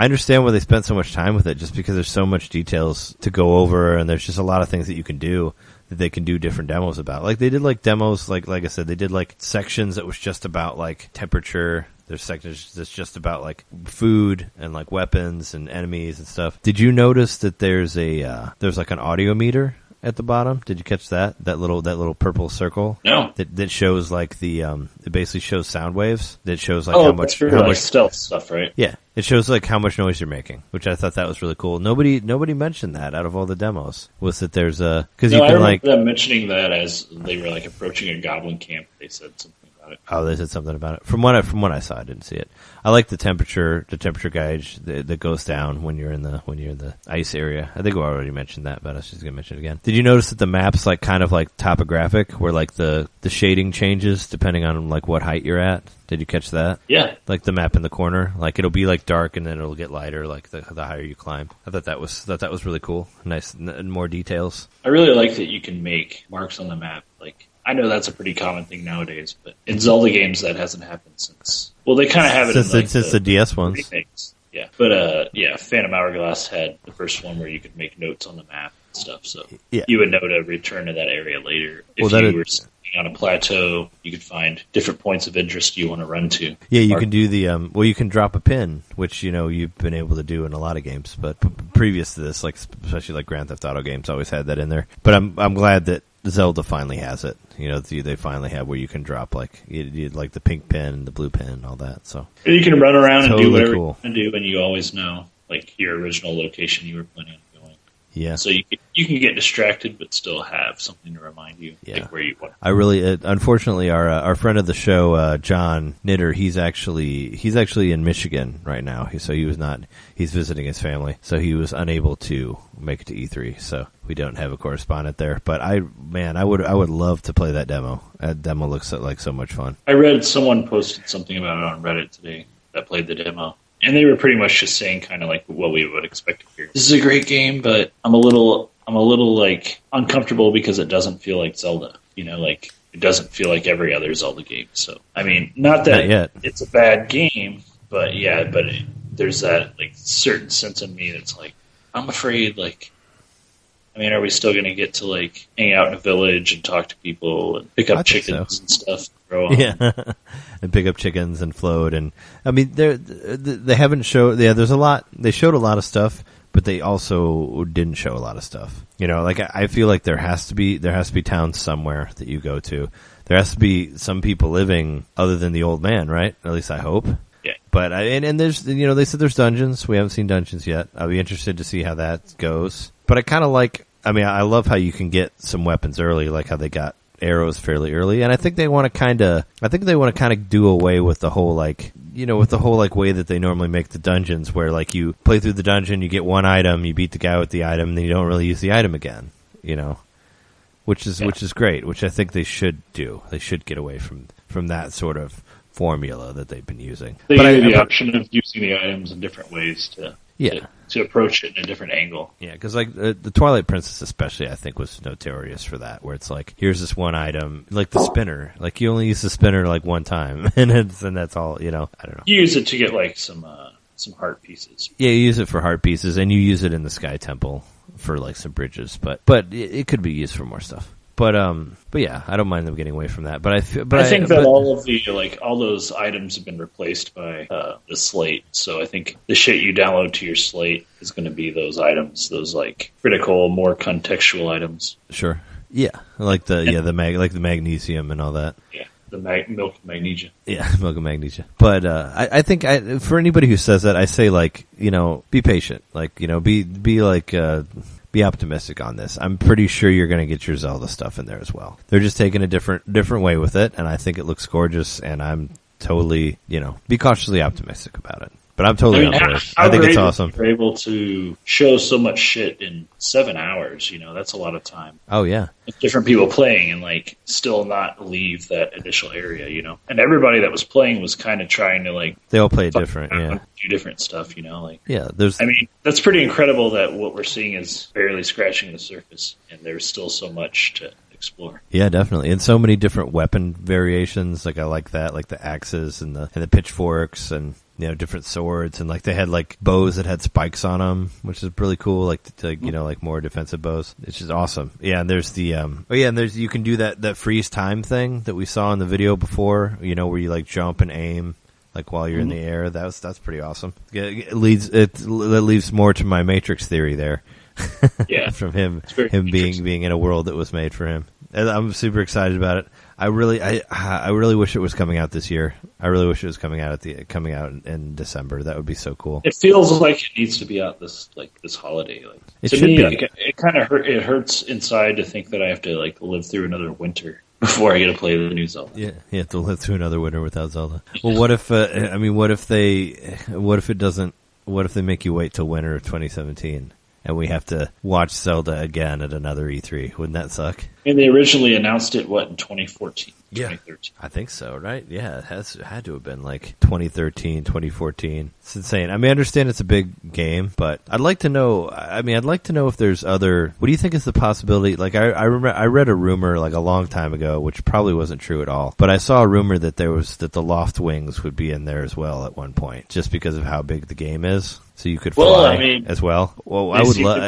understand why they spent so much time with it, just because there's so much details to go over, and there's just a lot of things that you can do that they can do different demos about. Like they did like demos, like I said, they did like sections that was just about like temperature. There's sections that's just about like food and like weapons and enemies and stuff. Did you notice that there's like an audio meter at the bottom? Did you catch that? That little purple circle? No. That shows like it basically shows sound waves. That shows like how much stealth stuff, right? Yeah. It shows like how much noise you're making, which I thought that was really cool. Nobody mentioned that out of all the demos. Was that there's I remember them mentioning that as they were like approaching a goblin camp. They said something about it. Oh, they said something about it. From what I saw, I didn't see it. I like the temperature gauge that goes down when you're in the ice area. I think we already mentioned that, but I was just gonna mention it again. Did you notice that the map's like kind of like topographic, where like the shading changes depending on like what height you're at? Did you catch that? Yeah. Like the map in the corner, like it'll be like dark and then it'll get lighter, like the higher you climb. I thought that was really cool. Nice, more details. I really like that you can make marks on the map. Like, I know that's a pretty common thing nowadays, but in Zelda games that hasn't happened since. Well, they kind of have it since the DS ones. Remakes. Yeah, but Phantom Hourglass had the first one where you could make notes on the map and stuff. So you would know to return to that area later. If you were sitting on a plateau, you could find different points of interest you want to run to. Yeah, you can do the you can drop a pin, which you've been able to do in a lot of games, but previous to this, like especially like Grand Theft Auto games, always had that in there. But I'm glad that Zelda finally has it. They finally have where you can drop like like the pink pin, the blue pin, all that. So you can run around and do whatever you want to do, and you always know like your original location you were planning on going. Yeah. So you can get distracted, but still have something to remind you like where you want. I really, unfortunately, our friend of the show, John Knitter, he's actually in Michigan right now. He's visiting his family, so he was unable to make it to E3. So we don't have a correspondent there. But I would love to play that demo. That demo looks like so much fun. I read someone posted something about it on Reddit today that played the demo. And they were pretty much just saying kind of like what we would expect to hear. This is a great game, but I'm a little like uncomfortable because it doesn't feel like Zelda. Like it doesn't feel like every other Zelda game. So, I mean, not that it's a bad game, but there's that like certain sense in me that's like, I'm afraid, like, I mean, are we still going to get to like hang out in a village and talk to people and pick up chickens and stuff? Yeah, and pick up chickens and float, and I mean, they haven't showed. Yeah, there's a lot. They showed a lot of stuff, but they also didn't show a lot of stuff. Like I feel like there has to be towns somewhere that you go to. There has to be some people living other than the old man, right? At least I hope. Yeah. But and there's they said there's dungeons. We haven't seen dungeons yet. I'll be interested to see how that goes. But I kind of like. I mean, I love how you can get some weapons early, like how they got arrows fairly early, and I think they want to kind of do away with the whole like way that they normally make the dungeons, where like you play through the dungeon, you get one item, you beat the guy with the item, and then you don't really use the item again, which is great, which I think they should do. They should get away from that sort of formula that they've been using. They give you the option of using the items in different ways to approach it in a different angle. Yeah, because like the Twilight Princess especially, I think, was notorious for that, where it's like, here's this one item, like the spinner. Like, you only use the spinner like one time, and that's all, I don't know. You use it to get like some heart pieces. Yeah, you use it for heart pieces, and you use it in the Sky Temple for like some bridges, but it could be used for more stuff. But yeah, I don't mind them getting away from that. But I think that all of the all those items have been replaced by the slate. So I think the shit you download to your slate is going to be those items, those like critical, more contextual items. Sure. Yeah, like the magnesium and all that. Yeah. The milk of magnesia. Yeah, milk of magnesia. But I think for anybody who says that, I say like, be patient. Like, be optimistic on this. I'm pretty sure you're going to get your Zelda stuff in there as well. They're just taking a different way with it, and I think it looks gorgeous, and I'm totally, be cautiously optimistic about it. But I'm totally on board. I think it's awesome. They're able to show so much shit in 7 hours, that's a lot of time. Oh, yeah. With different people playing and, like, still not leave that initial area, And everybody that was playing was kind of trying to, like... They all play different, yeah. Do different stuff, like... Yeah, I mean, that's pretty incredible that what we're seeing is barely scratching the surface, and there's still so much to explore. Yeah, definitely. And so many different weapon variations, like I like that, like the axes and the pitchforks and... different swords, and like they had like bows that had spikes on them, which is really cool. Like like more defensive bows. It's just awesome. Yeah, and there's the you can do that freeze time thing that we saw in the video before. Where you like jump and aim like while you're in the air. That's pretty awesome. It leaves more to my Matrix theory there. Yeah, from him being in a world that was made for him. And I'm super excited about it. I really wish it was coming out this year. I really wish it was coming out in December. That would be so cool. It feels like it needs to be out this holiday. Like, it should be. It kind of hurts inside to think that I have to like live through another winter before I get to play the new Zelda. Yeah, you have to live through another winter without Zelda. Well, what if they make you wait till winter of 2017? And we have to watch Zelda again at another E3. Wouldn't that suck? And they originally announced it, in 2014? Yeah. 2013. I think so, right? Yeah, it had to have been like 2013, 2014. It's insane. I mean, I understand it's a big game, but I'd like to know if there's other... What do you think is the possibility? Like, I remember I read a rumor like a long time ago, which probably wasn't true at all, but I saw a rumor that that the Loft Wings would be in there as well at one point, just because of how big the game is. So you could fly as well. Well, I would love...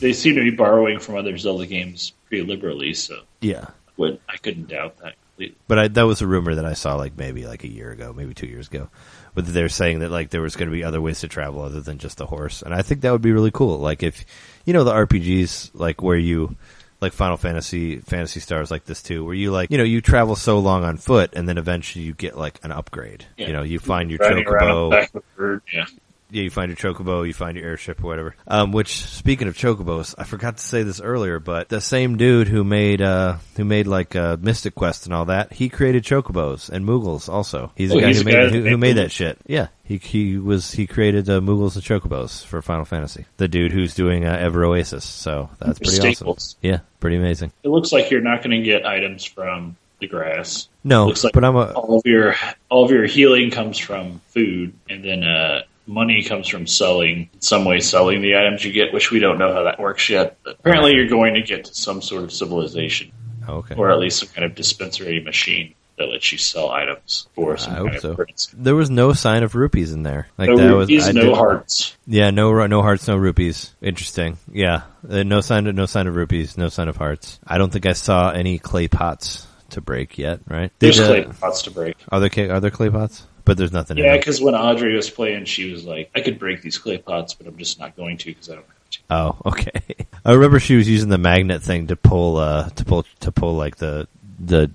They seem to be borrowing from other Zelda games pretty liberally, so yeah, I couldn't doubt that completely. But that was a rumor that I saw like maybe like a year ago, maybe 2 years ago. But they're saying that like there was going to be other ways to travel other than just the horse, and I think that would be really cool. Like if the RPGs like where you like Final Fantasy Stars like this too, where you like you travel so long on foot, and then eventually you get like an upgrade. Yeah. You find your chocobo. Back with bird. Yeah. Yeah, you find your chocobo, you find your airship or whatever. Which, speaking of chocobos, I forgot to say this earlier, but the same dude who made like Mystic Quest and all that, he created chocobos and Moogles also. He's the guy who made that shit. Yeah, he created Moogles and chocobos for Final Fantasy. The dude who's doing Ever Oasis, so that's pretty Staples. awesome. Yeah, pretty amazing. It looks like you're not going to get items from the grass. No, looks like but all of your healing comes from food, and then money comes from selling the items you get, which we don't know how that works yet. But apparently, you're going to get to some sort of civilization, or at least some kind of dispensary machine that lets you sell items for some kind of currency. There was no sign of rupees in there. Like no rupees, no hearts. Yeah, no hearts, no rupees. Interesting. Yeah, no sign of rupees, no sign of hearts. I don't think I saw any clay pots to break yet. Right? There's clay pots to break. Are there clay pots? But there's nothing in it. Yeah, because when Audrey was playing, she was like, I could break these clay pots, but I'm just not going to because I don't have to. Oh, okay. I remember she was using the magnet thing to pull like the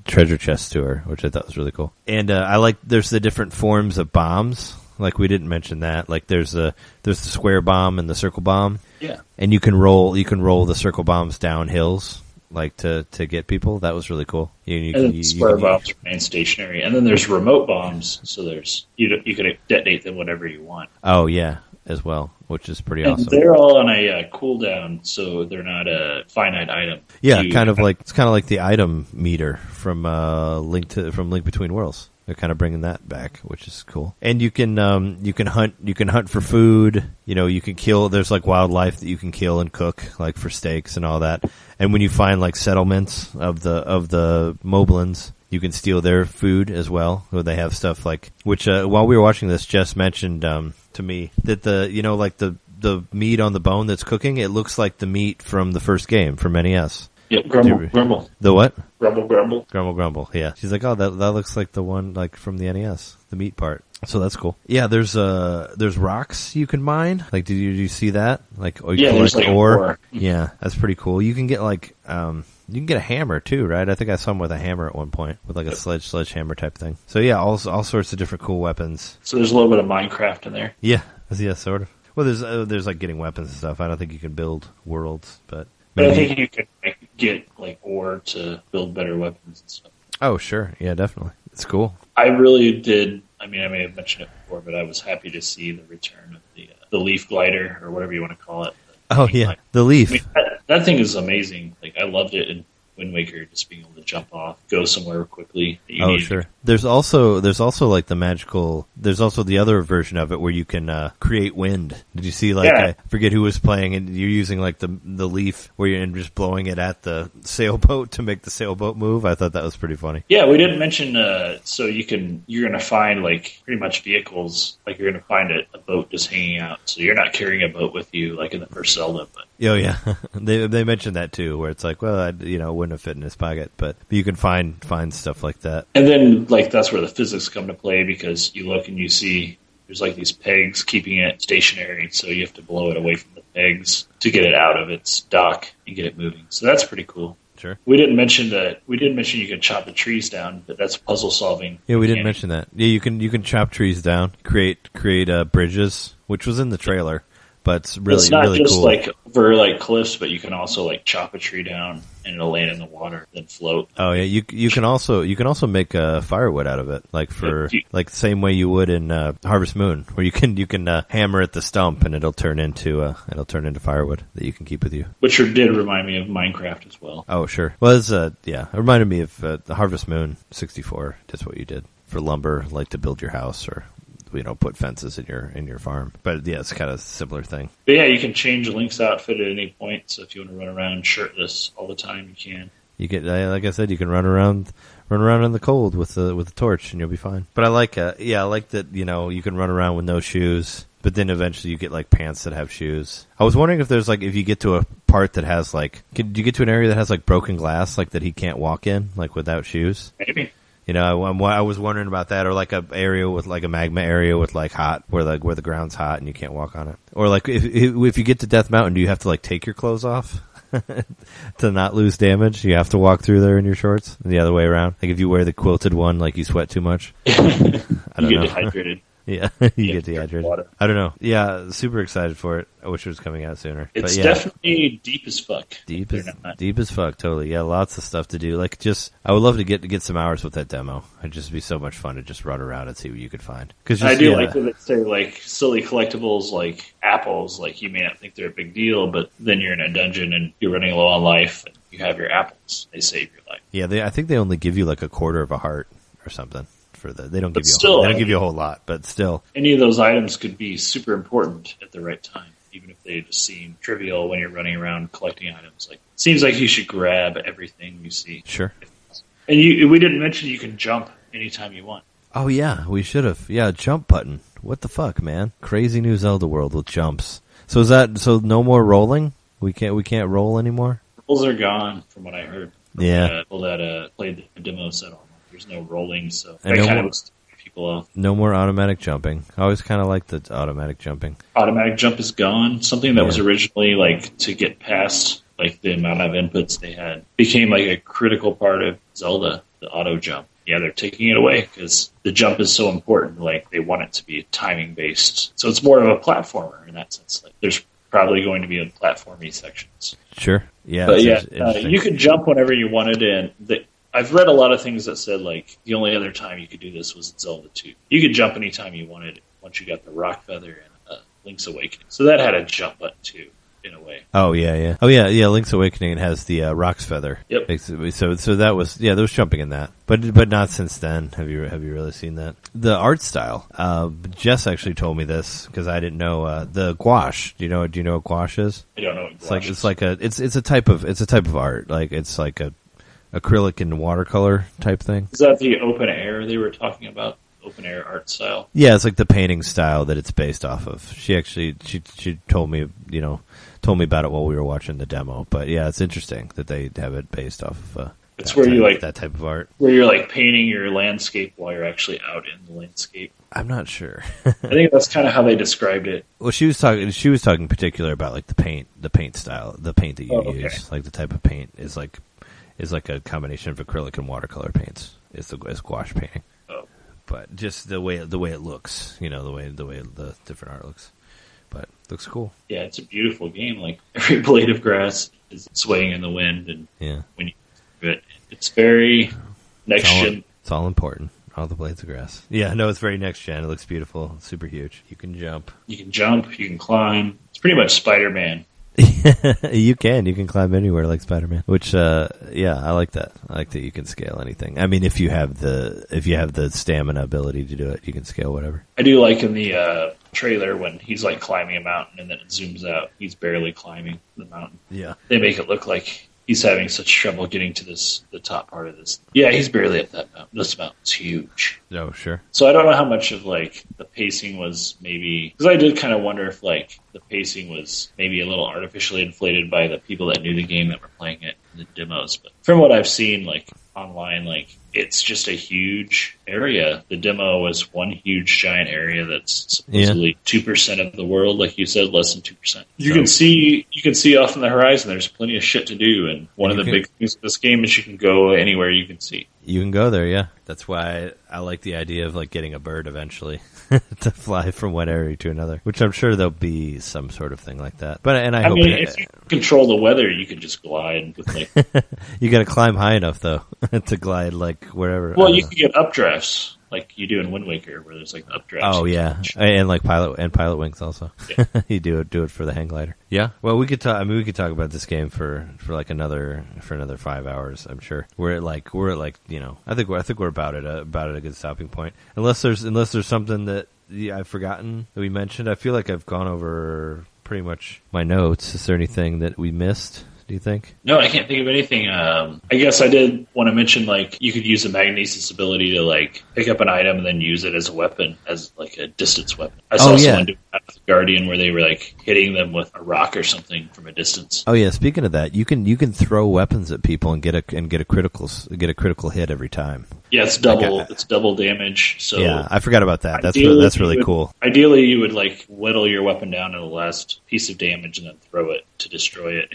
treasure chest to her, which I thought was really cool. And there's the different forms of bombs. Like, we didn't mention that. Like, there's the square bomb and the circle bomb. Yeah. And you can roll the circle bombs down hills, like to get people. That was really cool. Square bombs remain stationary, and then there's remote bombs. So there's you can detonate them whenever you want. Oh yeah, as well, which is pretty awesome. They're all on a cooldown, so they're not a finite item. Yeah, it's kind of like the item meter from Link Between Worlds. They're kind of bringing that back, which is cool. And you can hunt for food. You can kill. There's like wildlife that you can kill and cook, like for steaks and all that. And when you find like settlements of the Moblins, you can steal their food as well. Where they have stuff like, which while we were watching this, Jess mentioned to me that the meat on the bone that's cooking, it looks like the meat from the first game from NES. Yep, grumble. The what? Grumble. Grumble, yeah. She's like, oh, that looks like the one like from the NES, the meat part. So that's cool. Yeah, there's rocks you can mine. Like, did you see that? Like, there's like ore. Yeah, that's pretty cool. You can get like, you can get a hammer too, right? I think I saw him with a hammer at one point, with like a sledgehammer type thing. So yeah, all sorts of different cool weapons. So there's a little bit of Minecraft in there. Yeah, sort of. Well, there's like getting weapons and stuff. I don't think you can build worlds, but I think you could get like ore to build better weapons and stuff. Oh, sure. Yeah, definitely. It's cool. I really did. I mean, I may have mentioned it before, but I was happy to see the return of the leaf glider, or whatever you want to call it. The leaf. I mean, that thing is amazing. Like, I loved it in Wind Waker, just being able to jump off, go somewhere quickly. Sure. There's also like the magical. There's also the other version of it where you can create wind. Did you see? Like, I forget who was playing, and you're using like the leaf where you're just blowing it at the sailboat to make the sailboat move. I thought that was pretty funny. Yeah, we didn't mention. So you're gonna find like pretty much vehicles. Like, you're gonna find a boat just hanging out. So you're not carrying a boat with you like in the first Zelda, but. Oh yeah, they mentioned that too, where it's like, well, wouldn't have fit in his pocket, but you can find stuff like that. And then like that's where the physics come to play, because you look and you see there's like these pegs keeping it stationary, so you have to blow it away from the pegs to get it out of its dock and get it moving. So that's pretty cool. Sure. We didn't mention you can chop the trees down, but that's puzzle solving. Yeah, we didn't mention that. Yeah, you can chop trees down, create bridges, which was in the trailer. But it's really, it's not really just cool. like over like cliffs, but you can also like chop a tree down and it'll land in the water, then float. Oh yeah, you can also make firewood out of it, like like the same way you would in Harvest Moon, where you can hammer at the stump and it'll turn into firewood that you can keep with you. Which did remind me of Minecraft as well. Oh sure, well it reminded me of the Harvest Moon 64. That's what you did for lumber, like to build your house or. Put fences in your farm. But yeah, it's kind of a similar thing. But yeah, you can change Link's outfit at any point. So if you want to run around shirtless all the time, you can. You get, like I said, you can run around in the cold with the torch, and you'll be fine. But I like that. You can run around with no shoes. But then eventually you get like pants that have shoes. I was wondering if there's like, if you get to a part that has like, do you get to an area that has like broken glass, like that he can't walk in, like without shoes? Maybe. I was wondering about that, or like a area with like a magma area with like hot, where the ground's hot and you can't walk on it, or like if you get to Death Mountain, do you have to like take your clothes off to not lose damage? You have to walk through there in your shorts, and the other way around. Like if you wear the quilted one, like you sweat too much. I don't know. Dehydrated. Yeah, you get dehydrated. I don't know. Yeah, super excited for it. I wish it was coming out sooner. It's but yeah, definitely deep as fuck. Deep as fuck, totally. Yeah, lots of stuff to do. Like, just, I would love to get some hours with that demo. It'd just be so much fun to just run around and see what you could find. Cause I do like when they say, like, silly collectibles like apples. Like, you may not think they're a big deal, but then you're in a dungeon and you're running low on life and you have your apples. They save your life. Yeah, I think they only give you like a quarter of a heart or something. They don't give you a whole lot, but still. Any of those items could be super important at the right time, even if they just seem trivial when you're running around collecting items. Like, seems like you should grab everything you see. Sure. And we didn't mention you can jump anytime you want. Oh yeah, we should have. Yeah, jump button. What the fuck, man? Crazy new Zelda world with jumps. So no more rolling? We can't roll anymore? Rolls are gone, from what I heard. Yeah. People that played the demo set on. There's no rolling, so that kind of looks people off. No more automatic jumping. I always kind of liked the automatic jumping. Automatic jump is gone. Something that was originally, like, to get past, like, the amount of inputs they had became, like, a critical part of Zelda, the auto jump. Yeah, they're taking it away because the jump is so important. Like, they want it to be timing based. So it's more of a platformer in that sense. Like, there's probably going to be a platformy sections. Sure. Yeah. But you could jump whenever you wanted, and I've read a lot of things that said, like, the only other time you could do this was in Zelda 2. You could jump anytime you wanted once you got the Rock Feather and Link's Awakening. So that had a jump button, too, in a way. Oh, yeah. Oh, yeah, Link's Awakening has the Rock's Feather. Yep. So that was, there was jumping in that. But not since then. Have you really seen that? The art style. Jess actually told me this, because I didn't know, the gouache. Do you know what gouache is? I don't know what gouache is. It's a type of art. Like, it's like a acrylic and watercolor type thing. Is that the open air they were talking about? Open air art style? Yeah, it's like the painting style that it's based off of. She actually she told me about it while we were watching the demo. But yeah, it's interesting that they have it based off of it's where you like that type of art. Where you're like painting your landscape while you're actually out in the landscape. I'm not sure. I think that's kind of how they described it. Well, she was talking particular about like the paint style, the paint that you use, like the type of paint is like a combination of acrylic and watercolor paints. It's gouache painting. Oh. But just the way it looks, the way the different art looks. But it looks cool. Yeah, it's a beautiful game. Like, every blade of grass is swaying in the wind, and when you do it, it's very next gen. It's all important. All the blades of grass. Yeah, no, it's very next gen. It looks beautiful. It's super huge. You can jump. You can climb. It's pretty much Spider-Man. You can climb anywhere like Spider-Man, which I like that. I like that you can scale anything. I mean, if you have the stamina ability to do it, you can scale whatever. I do like in the trailer when he's like climbing a mountain and then it zooms out, he's barely climbing the mountain. Yeah, they make it look like he's having such trouble getting to the top part of this. Yeah, he's barely at that mountain. This mountain's huge. Oh, sure. So I don't know how much of like the pacing was maybe, because I did kind of wonder if like the pacing was maybe a little artificially inflated by the people that knew the game that were playing it in the demos. But from what I've seen, like online, like it's just a huge area. The demo was one huge giant area that's supposedly 2% of the world, like you said, less than 2%. You can see off on the horizon. There's plenty of shit to do, and one of the big things of this game is you can go anywhere you can see. You can go there, yeah. That's why I like the idea of like getting a bird eventually to fly from one area to another, which I'm sure there'll be some sort of thing like that. But I hope mean, if you control the weather, you can just glide with like. You got to climb high enough though to glide like wherever. Well, you can get updrafts like you do in Wind Waker, where there's like updrafts. Oh yeah, and like pilot wings also. Yeah. You do it for the hang glider. Yeah. Well, we could talk. I mean, we could talk about this game for like another 5 hours. I'm sure we're at like I think we're about at a good stopping point. Unless there's something that I've forgotten that we mentioned. I feel like I've gone over pretty much my notes. Is there anything that we missed? Do you think? No, I can't think of anything. I guess I did want to mention, like, you could use the magnesis ability to, like, pick up an item and then use it as a weapon, as, like, a distance weapon. I saw someone do that with Guardian where they were, like, hitting them with a rock or something from a distance. Oh, yeah, speaking of that, you can throw weapons at people and get a critical hit every time. Yeah, it's double damage. So yeah, I forgot about that. That's really cool. Ideally, you would, like, whittle your weapon down to the last piece of damage and then throw it to destroy it.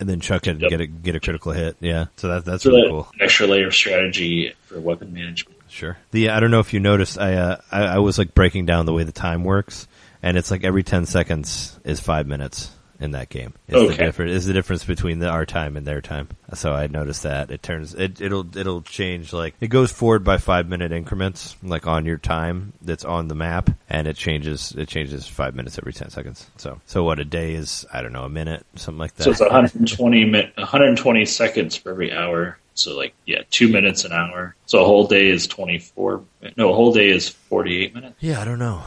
And then chuck it and get a critical hit. Yeah, so that's really cool. An extra layer of strategy for weapon management. Sure. I don't know if you noticed, I was like breaking down the way the time works, and it's like every 10 seconds is 5 minutes in that game. Is the difference between our time and their time. So I noticed that it'll change, like it goes forward by 5 minute increments, like on your time that's on the map, and it changes 5 minutes every 10 seconds. So what a day is, I don't know, a minute, something like that. So it's 120 seconds for every hour. So 2 minutes an hour. So a whole day is 24. No, a whole day is 48 minutes. Yeah, I don't know.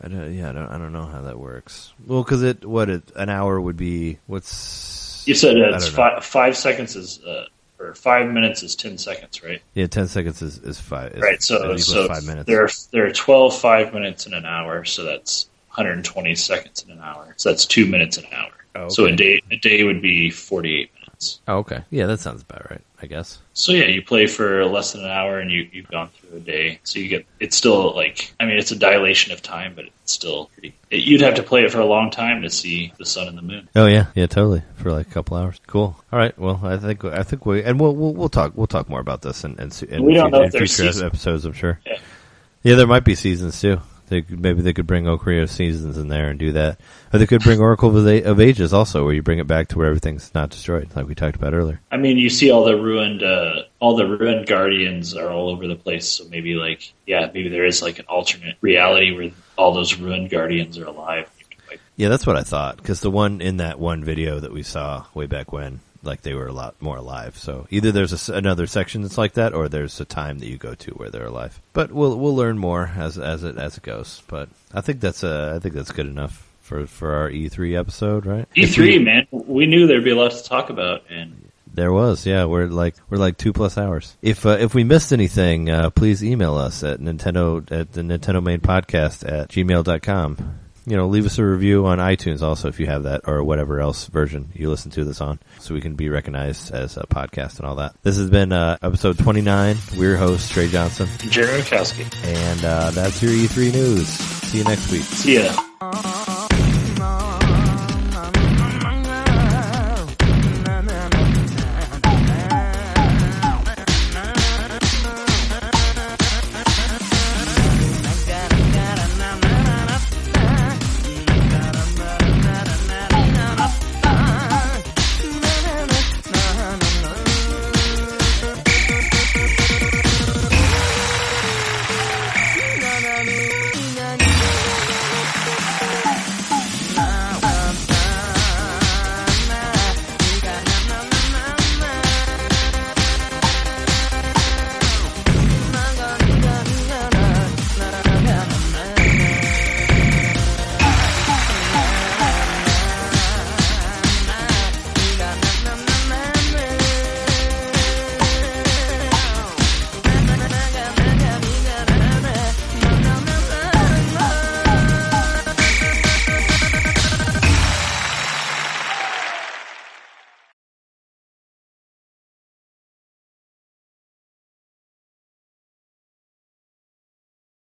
I don't know how that works. Well, because an hour would be, what's... You said it's 5 seconds is, or 5 minutes is 10 seconds, right? Yeah, 10 seconds is 5. Right, so 5 minutes. There are 12 5 minutes in an hour, so that's 120 seconds in an hour. So that's 2 minutes an hour. Oh, okay. So a day would be 48 minutes. Oh, okay. Yeah, that sounds about right, I guess. So yeah, you play for less than an hour and you've gone through a day. So it's still it's a dilation of time, but it's still you'd have to play it for a long time to see the sun and the moon. Oh yeah, totally. For like a couple hours. Cool. All right. Well, I think we'll talk more about this and we don't know if there's future episodes, I'm sure. Yeah, there might be seasons too. Maybe they could bring Ocarina Seasons in there and do that. Or they could bring Oracle of Ages also, where you bring it back to where everything's not destroyed, like we talked about earlier. I mean, you see all the ruined guardians are all over the place, so maybe there is like an alternate reality where all those ruined guardians are alive. Yeah, that's what I thought, because the one in that one video that we saw way back when, like they were a lot more alive. So either there's another section that's like that, or there's a time that you go to where they're alive. But we'll learn more as it goes. But I think that's good enough for our E3 episode, right? E3, man, we knew there'd be a lot to talk about, and there was. Yeah, we're like 2+ hours. If we missed anything, please email us at the NintenDomain podcast at gmail.com. Leave us a review on iTunes also if you have that, or whatever else version you listen to this on, so we can be recognized as a podcast and all that. This has been episode 29. We're your hosts, Trey Johnson. Jerry Mikowski. And that's your E3 news. See you next week. See ya.